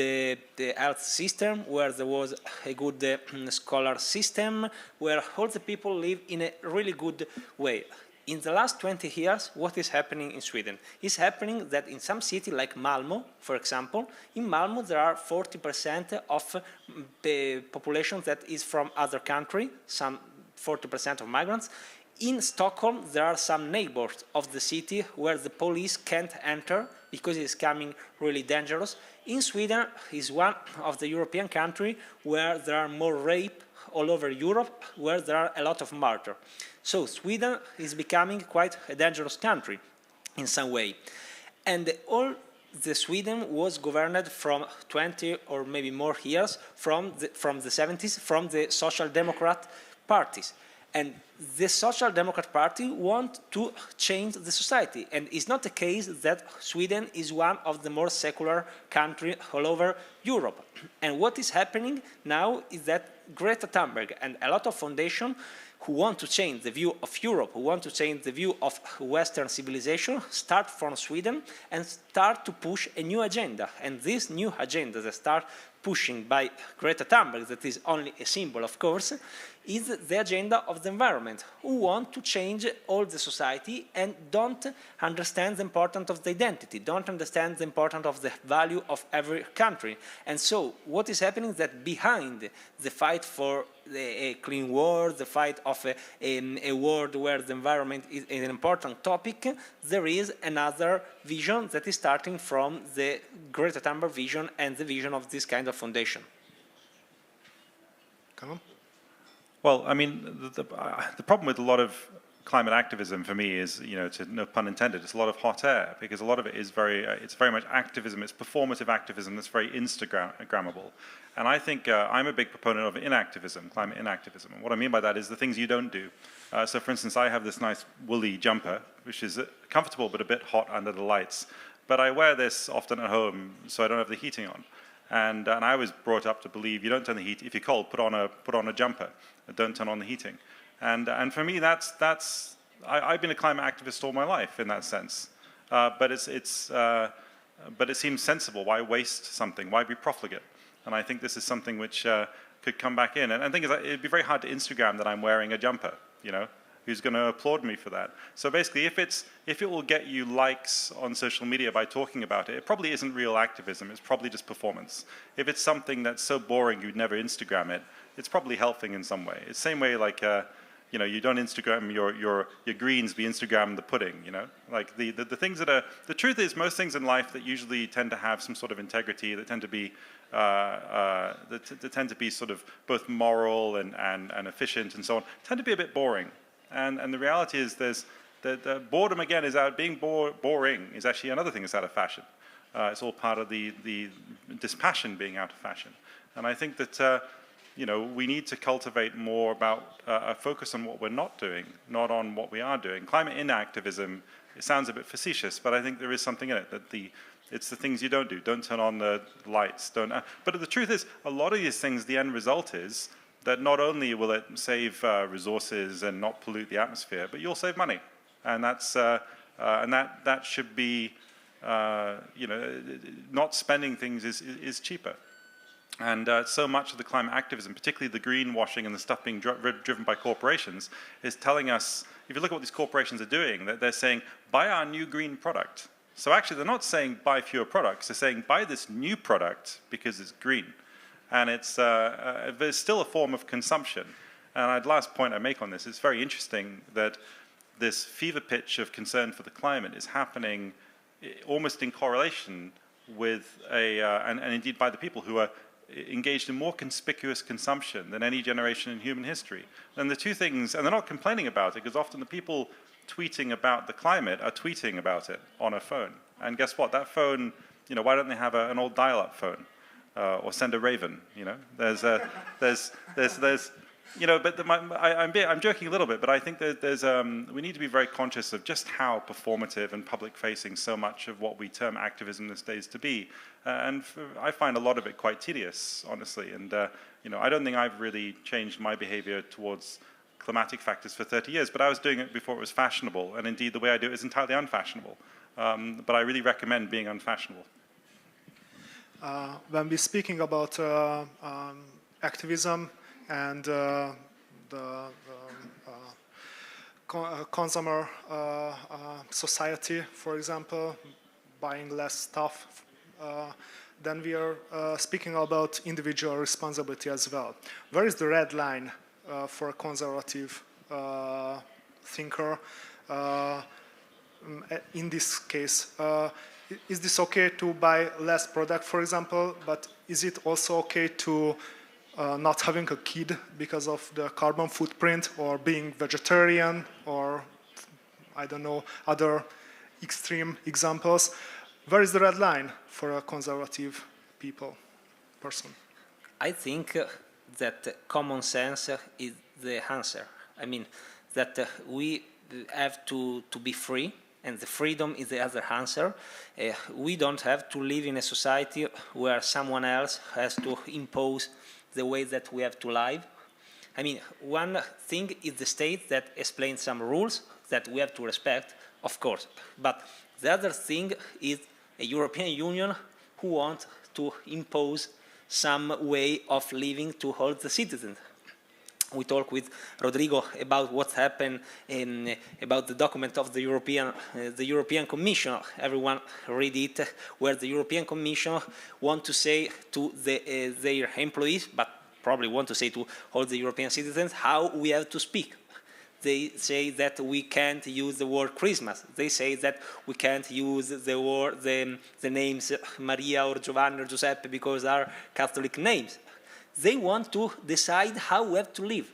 health system, where there was a good scholar system, where all the people live in a really good way. In the last 20 years, what is happening in Sweden? It's happening that in some city like Malmö, for example, in Malmö there are 40% of the population that is from other country, some 40% of migrants. In Stockholm, there are some neighbors of the city where the police can't enter because it's becoming really dangerous. In Sweden is one of the European countries where there are more rape all over Europe, where there are a lot of murder. So Sweden is becoming quite a dangerous country in some way. And all the Sweden was governed from 20 or maybe more years from the 70s, from the Social Democrat parties. And the Social Democrat Party want to change the society. And it's not the case that Sweden is one of the more secular countries all over Europe. And what is happening now is that Greta Thunberg and a lot of foundations who want to change the view of Europe, who want to change the view of Western civilization, start from Sweden and start to push a new agenda. And this new agenda that start pushing by Greta Thunberg, that is only a symbol, of course, is the agenda of the environment, who want to change all the society and don't understand the importance of the identity, don't understand the importance of the value of every country. And so what is happening is that behind the fight for a clean world, the fight of a world where the environment is an important topic, there is another vision that is starting from the Greta Thunberg vision and the vision of this kind of foundation. Come on. Well, I mean, the problem with a lot of climate activism for me is, you know, no pun intended, it's a lot of hot air, because a lot of it is it's very much activism, it's performative activism that's very Instagrammable. And I think I'm a big proponent of inactivism, climate inactivism. And what I mean by that is the things you don't do. So for instance, I have this nice woolly jumper, which is comfortable but a bit hot under the lights. But I wear this often at home so I don't have the heating on. And I was brought up to believe you don't turn the heat, if you're cold, put on a jumper, don't turn on the heating. And for me, I've been a climate activist all my life in that sense. But it seems sensible. Why waste something? Why be profligate? And I think this is something which could come back in. And the thing is, it'd be very hard to Instagram that I'm wearing a jumper, you know? Who's going to applaud me for that? So basically, if it will get you likes on social media by talking about it, it probably isn't real activism. It's probably just performance. If it's something that's so boring you'd never Instagram it, it's probably helping in some way. It's the same way like you know, you don't Instagram your greens, but Instagram the pudding. You know, like the things that are. The truth is, most things in life that usually tend to have some sort of integrity, that tend to be that tend to be sort of both moral and efficient and so on, tend to be a bit boring. And the reality is the boredom, again, is out. Being boring is actually another thing that's out of fashion. It's all part of the dispassion being out of fashion. And I think that, you know, we need to cultivate more about a focus on what we're not doing, not on what we are doing. Climate inactivism, it sounds a bit facetious, but I think there is something in it, that it's the things you don't do. Don't turn on the lights. But the truth is, a lot of these things, the end result is that not only will it save resources and not pollute the atmosphere, but you'll save money, and that's that should be, you know, not spending things is cheaper. And so much of the climate activism, particularly the greenwashing and the stuff being driven by corporations, is telling us, if you look at what these corporations are doing, that they're saying, buy our new green product. So actually, they're not saying buy fewer products. They're saying buy this new product because it's green. And it's there's still a form of consumption. And the last point I make on this, it's very interesting that this fever pitch of concern for the climate is happening almost in correlation with and indeed by the people who are engaged in more conspicuous consumption than any generation in human history. And the two things, and they're not complaining about it, because often the people tweeting about the climate are tweeting about it on a phone. And guess what? That phone, you know, why don't they have an old dial-up phone or send a raven? You know, there's you know, but I'm joking a little bit, but I think that we need to be very conscious of just how performative and public-facing so much of what we term activism these days to be. I find a lot of it quite tedious, honestly. And you know, I don't think I've really changed my behavior towards climatic factors for 30 years, but I was doing it before it was fashionable. And indeed, the way I do it is entirely unfashionable. But I really recommend being unfashionable. When we're speaking about activism and the consumer society, for example, buying less stuff, then we are speaking about individual responsibility as well. Where is the red line for a conservative thinker in this case? Is this okay to buy less product, for example, but is it also okay to not having a kid because of the carbon footprint, or being vegetarian, or I don't know, other extreme examples? Where is the red line for a conservative person? I think that common sense is the answer. I mean, that we have to be free, and the freedom is the other answer. We don't have to live in a society where someone else has to impose the way that we have to live. I mean, one thing is the state that explains some rules that we have to respect, of course. But the other thing is a European Union who wants to impose some way of living to all the citizens. We talked with Rodrigo about what happened about the document of the European Commission. Everyone read it, where the European Commission want to say to their employees, but probably want to say to all the European citizens, how we have to speak. They say that we can't use the word Christmas. They say that we can't use the names Maria or Giovanni or Giuseppe because they are Catholic names. They want to decide how we have to live.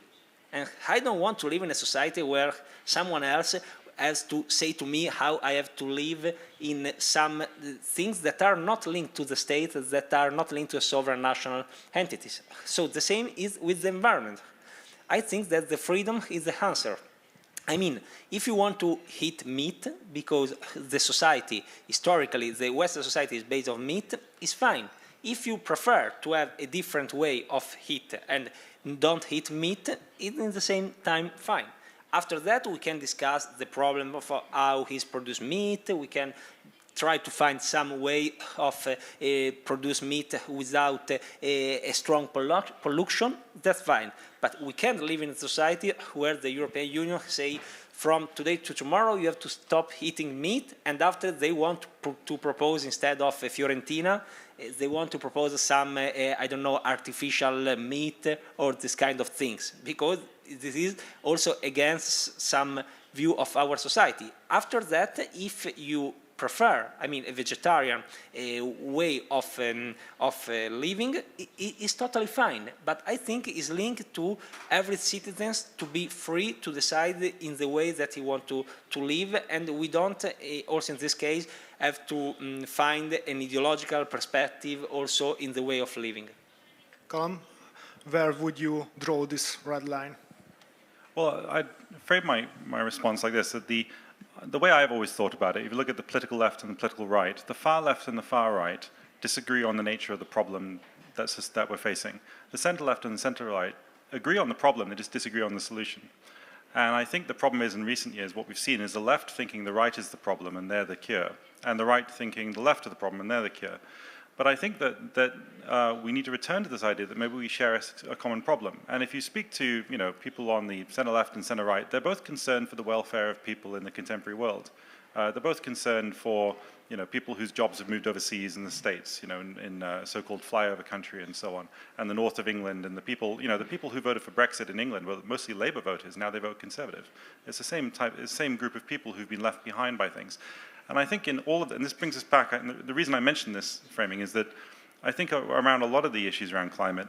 And I don't want to live in a society where someone else has to say to me how I have to live in some things that are not linked to the state, that are not linked to sovereign national entities. So the same is with the environment. I think that the freedom is the answer. I mean, if you want to eat meat, because the society, historically, the Western society is based on meat, it's fine. If you prefer to have a different way of eat and don't eat meat, it's in the same time fine. After that, we can discuss the problem of how is produced meat. We can try to find some way of produce meat without a strong pollution. That's fine. But we can't live in a society where the European Union say, from today to tomorrow, you have to stop eating meat, and after they want to propose, instead of a Fiorentina, they want to propose some, I don't know, artificial meat or this kind of things, because this is also against some view of our society. After that, if you prefer, I mean, a vegetarian way of living is totally fine. But I think it's linked to every citizen to be free to decide in the way that he wants to live, and we don't, also in this case, have to find an ideological perspective also in the way of living. Colm, where would you draw this red line? Well, I'd frame my response like this, that the way I've always thought about it, if you look at the political left and the political right, the far left and the far right disagree on the nature of the problem that we're facing. The center left and the center right agree on the problem, they just disagree on the solution. And I think the problem is, in recent years, what we've seen is the left thinking the right is the problem and they're the cure, and the right thinking the left are the problem and they're the cure. But I think that we need to return to this idea that maybe we share a common problem. And if you speak to people on the center left and center right, they're both concerned for the welfare of people in the contemporary world. They're both concerned for people whose jobs have moved overseas in the States, in so-called flyover country and so on, and the north of England, and the people who voted for Brexit in England were mostly Labour voters. Now they vote Conservative. It's the same group of people who've been left behind by things. And I think in all of it, and this brings us back, and the reason I mention this framing is that I think around a lot of the issues around climate,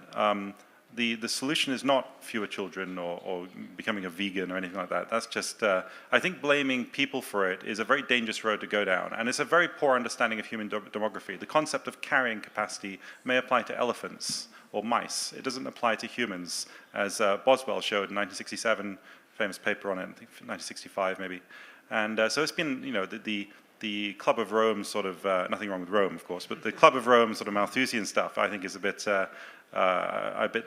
the solution is not fewer children or becoming a vegan or anything like that. That's just, I think blaming people for it is a very dangerous road to go down. And it's a very poor understanding of human demography. The concept of carrying capacity may apply to elephants or mice. It doesn't apply to humans, as Boswell showed in 1967, famous paper on it, I think 1965 maybe. And so it's been, the Club of Rome sort of, nothing wrong with Rome, of course, but the Club of Rome sort of Malthusian stuff, I think is a bit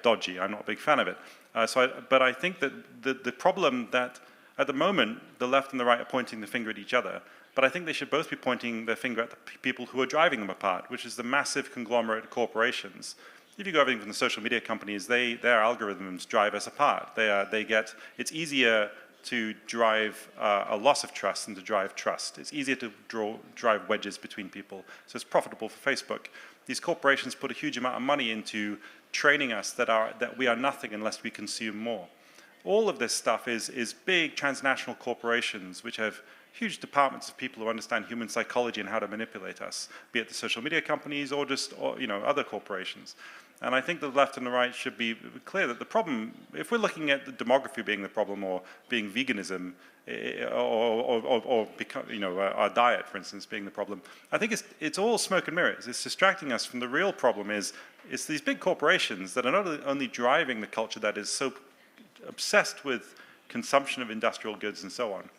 dodgy. I'm not a big fan of it. But I think that the problem that at the moment the left and the right are pointing the finger at each other, but I think they should both be pointing their finger at the people who are driving them apart, which is the massive conglomerate corporations. If you go everything from the social media companies, their algorithms drive us apart. It's easier to drive a loss of trust than to drive trust. It's easier to drive wedges between people, so it's profitable for Facebook. These corporations put a huge amount of money into training us that we are nothing unless we consume more. All of this stuff is big transnational corporations which have huge departments of people who understand human psychology and how to manipulate us, be it the social media companies or just other corporations. And I think the left and the right should be clear that the problem, if we're looking at the demography being the problem or being veganism or our diet, for instance, being the problem, I think it's all smoke and mirrors. It's distracting us from the real problem. It's these big corporations that are not only driving the culture that is so obsessed with consumption of industrial goods and so on,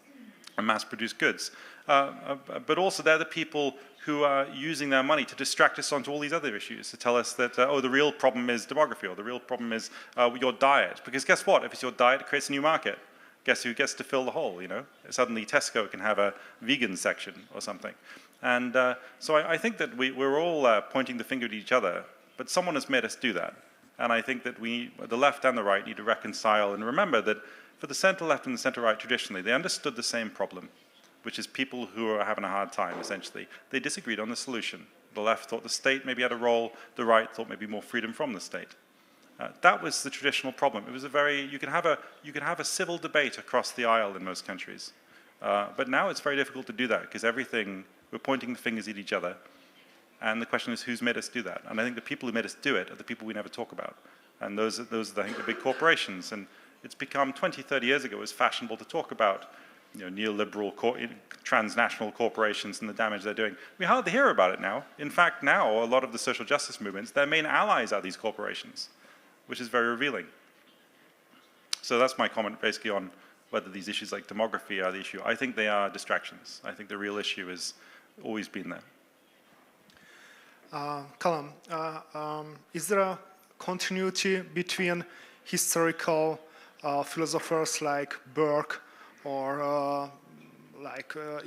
and mass-produced goods, but also they're the people who are using their money to distract us onto all these other issues, to tell us that, the real problem is demography, or the real problem is your diet. Because guess what? If it's your diet, it creates a new market. Guess who gets to fill the hole, Suddenly Tesco can have a vegan section or something. And so I think that we're all pointing the finger at each other, but someone has made us do that. And I think that the left and the right, need to reconcile and remember that for the center-left and the center-right traditionally, they understood the same problem, which is people who are having a hard time, essentially. They disagreed on the solution. The left thought the state maybe had a role, the right thought maybe more freedom from the state. That was the traditional problem. It was you can have a civil debate across the aisle in most countries. But now it's very difficult to do that, because we're pointing the fingers at each other. And the question is, who's made us do that? And I think the people who made us do it are the people we never talk about. And those are, I think, the big corporations. And it's become 20, 30 years ago, it was fashionable to talk about neoliberal transnational corporations and the damage they're doing. We hardly hear about it now. In fact, now, a lot of the social justice movements, their main allies are these corporations, which is very revealing. So that's my comment basically on whether these issues like demography are the issue. I think they are distractions. I think the real issue has always been there. Callum, is there a continuity between historical philosophers like Burke or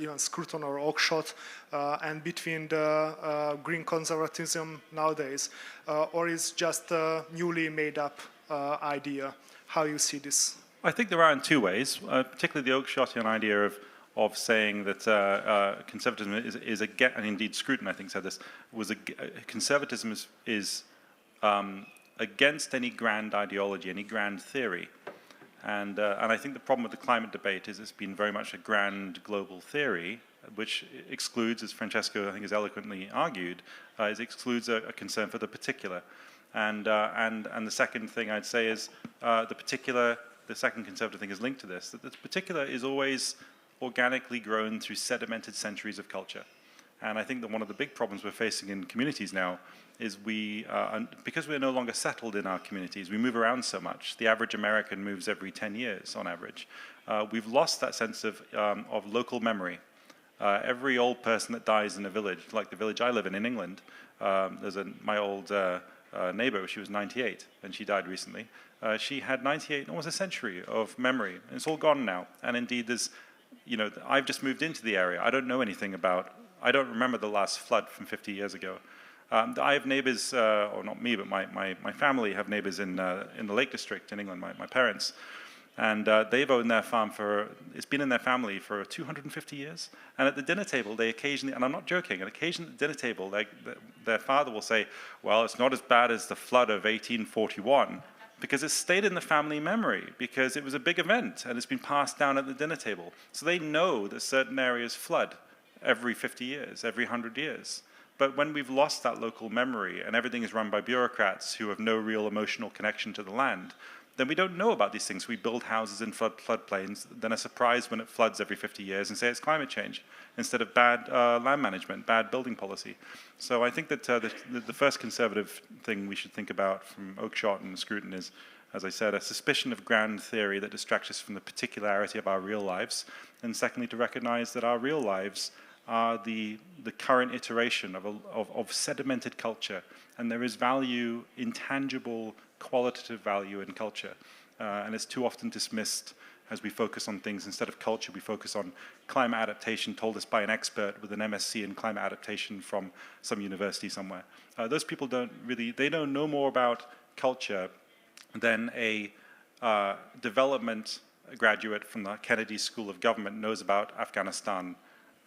even Scruton or Oakeshott, and between the green conservatism nowadays, or is just a newly made up idea? How you see this? I think there are in two ways, particularly the Oakeshottian idea of saying that conservatism is and indeed Scruton I think said this, conservatism is against any grand ideology, any grand theory. And I think the problem with the climate debate is it's been very much a grand global theory, which excludes, as Francesco I think has eloquently argued, excludes a concern for the particular. And the second thing I'd say is the second conservative thing is linked to this, that the particular is always organically grown through sedimented centuries of culture. And I think that one of the big problems we're facing in communities now is because we're no longer settled in our communities, we move around so much. The average American moves every 10 years on average. We've lost that sense of local memory. Every old person that dies in a village, like the village I live in England, my old neighbor, she was 98, and she died recently. She had 98, almost a century of memory, and it's all gone now. And indeed, I've just moved into the area. I don't know anything I don't remember the last flood from 50 years ago. I have neighbors, or not me, but my family have neighbors in the Lake District in England, my parents. And they've owned their farm it's been in their family for 250 years. And at the dinner table, they occasionally, and I'm not joking, and occasionally at the dinner table, their father will say, well, it's not as bad as the flood of 1841, because it's stayed in the family memory, because it was a big event, and it's been passed down at the dinner table. So they know that certain areas flood every 50 years, every 100 years. But when we've lost that local memory, and everything is run by bureaucrats who have no real emotional connection to the land, then we don't know about these things. We build houses in floodplains, then are surprised when it floods every 50 years and say it's climate change instead of bad land management, bad building policy. So I think that the first conservative thing we should think about from Oakeshott and Scruton is, as I said, a suspicion of grand theory that distracts us from the particularity of our real lives. And secondly, to recognize that our real lives are the current iteration of sedimented culture. And there is value, intangible, qualitative value in culture, and it's too often dismissed as we focus on things. Instead of culture, we focus on climate adaptation told us by an expert with an MSc in climate adaptation from some university somewhere. Those people they know no more about culture than a development graduate from the Kennedy School of Government knows about Afghanistan,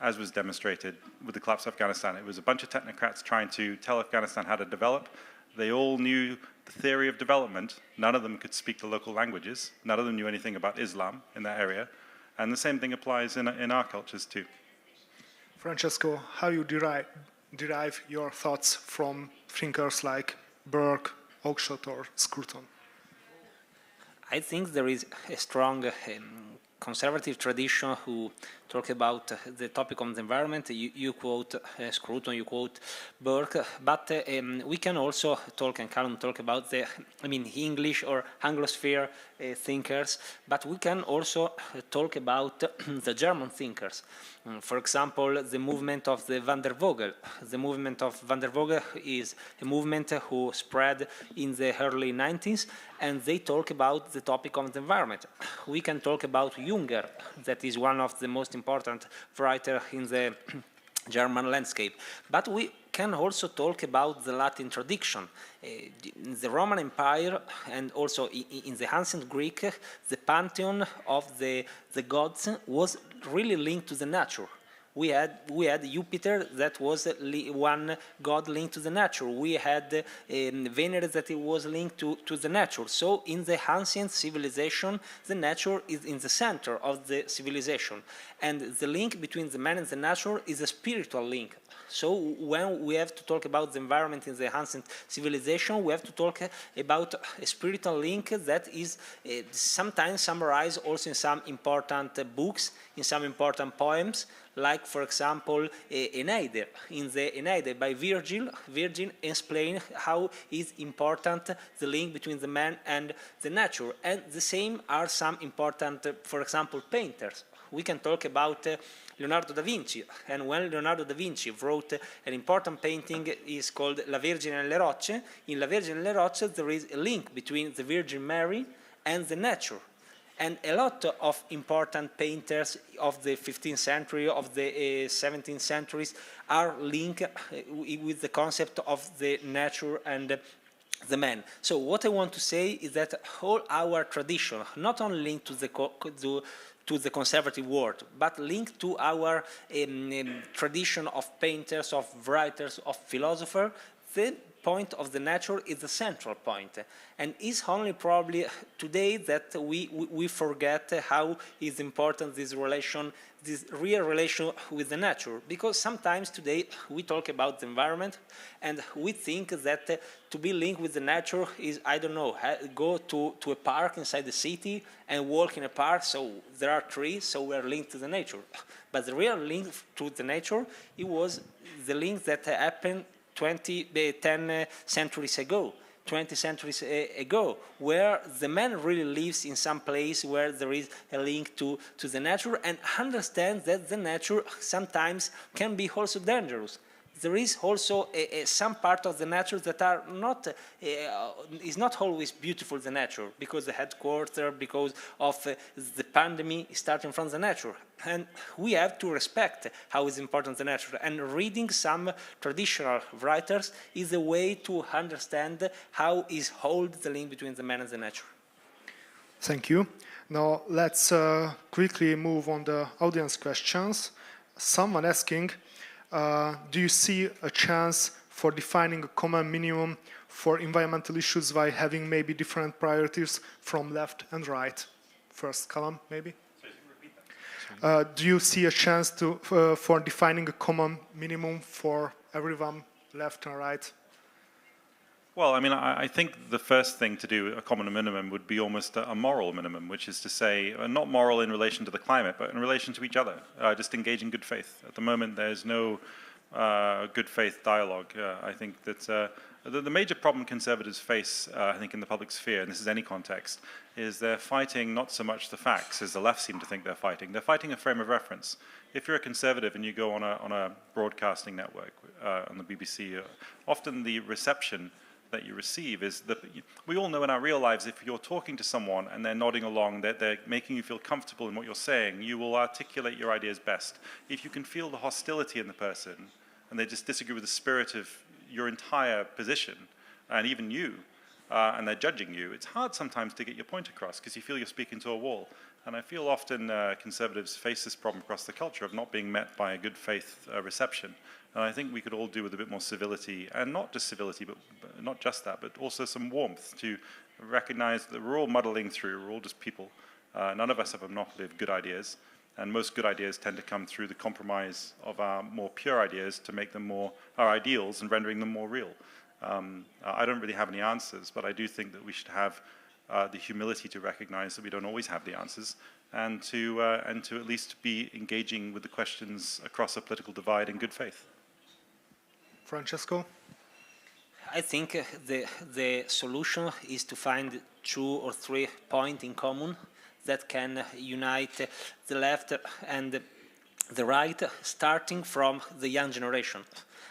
as was demonstrated with the collapse of Afghanistan. It was a bunch of technocrats trying to tell Afghanistan how to develop. They all knew the theory of development. None of them could speak the local languages. None of them knew anything about Islam in that area. And the same thing applies in our cultures too. Francesco, how you derive your thoughts from thinkers like Burke, Oakeshott or Scruton? I think there is a strong conservative tradition who talk about the topic of the environment. You quote Scruton, you quote Burke, but we can also talk, and Callum talk about English or Anglosphere thinkers, but we can also talk about the German thinkers. For example, the movement of the Van der Vogel. The movement of Van der Vogel is a movement who spread in the early 90s, and they talk about the topic of the environment. We can talk about Junger, that is one of the most important writers in the German landscape. But we can also talk about the Latin tradition. In the Roman Empire and also in the ancient Greek, the pantheon of the gods was really linked to the nature. We had Jupiter, that was one god linked to the nature. We had Venus, that it was linked to the nature. So in the ancient civilization, the nature is in the center of the civilization. And the link between the man and the nature is a spiritual link. So when we have to talk about the environment in the ancient civilization, we have to talk about a spiritual link that is sometimes summarized also in some important books, in some important poems, like, for example, Aeneid. In the Aeneid by Virgil explains how is important the link between the man and the nature. And the same are some important, for example, painters. We can talk about Leonardo da Vinci, and when Leonardo da Vinci wrote an important painting is called La Vergine e le Rocce. In La Vergine e le Rocce there is a link between the Virgin Mary and the nature. And a lot of important painters of the 15th century, of the 17th centuries, are linked with the concept of the nature and the man. So what I want to say is that all our tradition, not only linked to the conservative world, but linked to our tradition of painters, of writers, of philosophers, the point of the nature is the central point. And it's only probably today that we forget how is important this relation, this real relation with the nature. Because sometimes today we talk about the environment and we think that to be linked with the nature is, I don't know, go to a park inside the city and walk in a park, so there are trees, so we're linked to the nature. But the real link to the nature, it was the link that happened 10 centuries ago, 20 centuries ago, where the man really lives in some place where there is a link to the nature, and understands that the nature sometimes can be also dangerous. There is also some part of the nature that are not is not always beautiful, the nature, because the headquarters, because of the pandemic starting from the nature. And we have to respect how is important the nature. And reading some traditional writers is a way to understand how is old the link between the man and the nature. Thank you. Now let's quickly move on the audience questions. Someone asking, do you see a chance for defining a common minimum for environmental issues by having maybe different priorities from left and right? First column, maybe. Do you see a chance for defining a common minimum for everyone, left and right? Well, I mean, I think the first thing to do, a common minimum, would be almost a moral minimum, which is to say, not moral in relation to the climate, but in relation to each other, just engage in good faith. At the moment, there's no good faith dialogue. I think that the major problem conservatives face, I think, in the public sphere, and this is any context, is they're fighting not so much the facts, as the left seem to think they're fighting. They're fighting a frame of reference. If you're a conservative and you go on a broadcasting network, on the BBC, often the reception that you receive is that we all know in our real lives, if you're talking to someone and they're nodding along, they're making you feel comfortable in what you're saying, you will articulate your ideas best. If you can feel the hostility in the person and they just disagree with the spirit of your entire position, and even you, and they're judging you, it's hard sometimes to get your point across because you feel you're speaking to a wall. And I feel often conservatives face this problem across the culture of not being met by a good faith reception. And I think we could all do with a bit more civility, and not just civility, but not just that, but also some warmth to recognize that we're all muddling through, we're all just people. None of us have a monopoly of good ideas, and most good ideas tend to come through the compromise of our more pure ideas to make them more our ideals and rendering them more real. I don't really have any answers, but I do think that we should have the humility to recognize that we don't always have the answers, and to at least be engaging with the questions across a political divide in good faith. Francesco? I think the solution is to find 2 or 3 points in common that can unite the left and the right, starting from the young generation.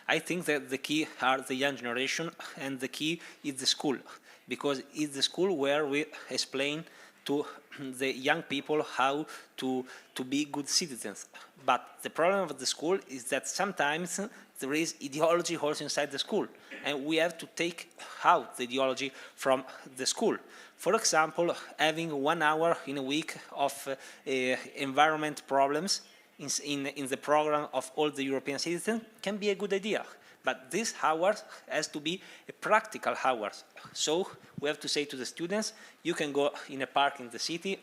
I think that the key are the young generation, and the key is the school, because it's the school where we explain to the young people how to be good citizens. But the problem of the school is that sometimes there is ideology also inside the school, and we have to take out the ideology from the school. For example, having 1 hour in a week of environment problems in the program of all the European citizens can be a good idea. But this hours has to be a practical hours. So we have to say to the students, you can go in a park in the city,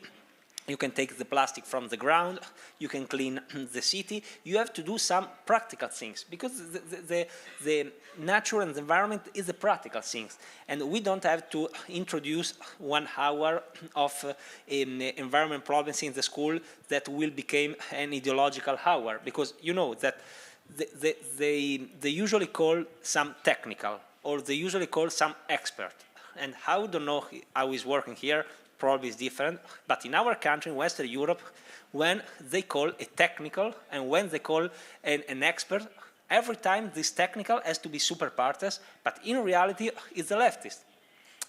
you can take the plastic from the ground, you can clean the city. You have to do some practical things, because the nature and the environment is the practical things. And we don't have to introduce 1 hour of environment problems in the school that will become an ideological hour, because you know that they usually call some technical, or they usually call some expert. And I don't know how it's working here, probably is different, but in our country, in Western Europe, when they call a technical and when they call an expert, every time this technical has to be super partes, but in reality it's a leftist.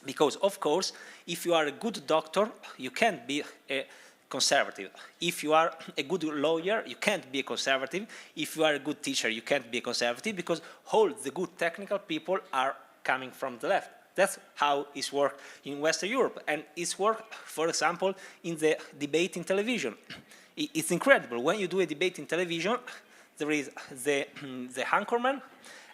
Because of course, if you are a good doctor, you can't be a conservative. If you are a good lawyer, you can't be a conservative. If you are a good teacher, you can't be a conservative, because all the good technical people are coming from the left. That's how it's worked in Western Europe. And it's worked, for example, in the debate in television. It's incredible. When you do a debate in television, there is the anchorman,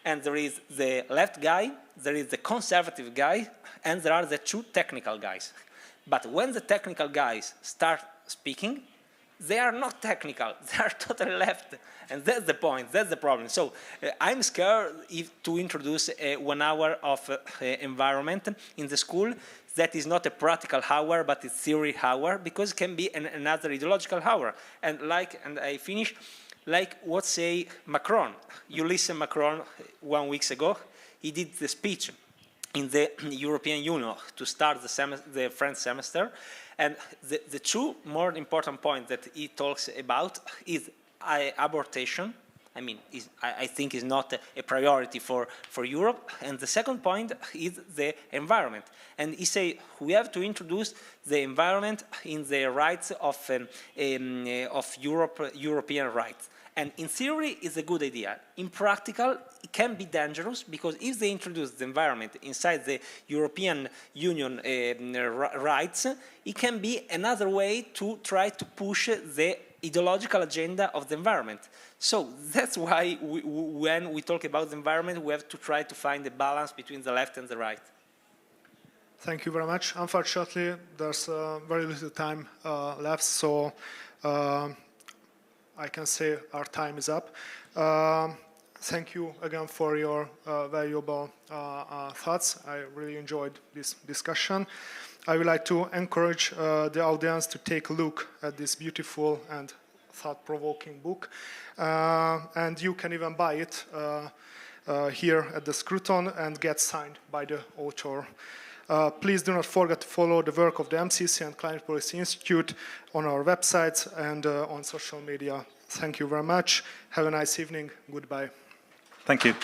and there is the left guy, there is the conservative guy, and there are the 2 technical guys. But when the technical guys start speaking, they are not technical, they are totally left. And that's the point, that's the problem. So I'm scared to introduce 1 hour of environment in the school that is not a practical hour, but a theory hour, because it can be another ideological hour. And I finish, like what say Macron. You listen Macron 1 week ago, he did the speech in the European Union to start the French semester. And the 2 more important points that he talks about is abortion. I mean, I think is not a priority for Europe. And the second point is the environment. And he say we have to introduce the environment in the rights of European rights. And in theory, it's a good idea. In practical, it can be dangerous because if they introduce the environment inside the European Union rights, it can be another way to try to push the ideological agenda of the environment. So that's why when we talk about the environment, we have to try to find a balance between the left and the right. Thank you very much. Unfortunately, there's very little time left, so I can say our time is up. Thank you again for your valuable thoughts. I really enjoyed this discussion. I would like to encourage the audience to take a look at this beautiful and thought-provoking book. And you can even buy it here at the Scruton and get signed by the author. Please do not forget to follow the work of the MCC and Climate Policy Institute on our websites and on social media. Thank you very much. Have a nice evening. Goodbye. Thank you.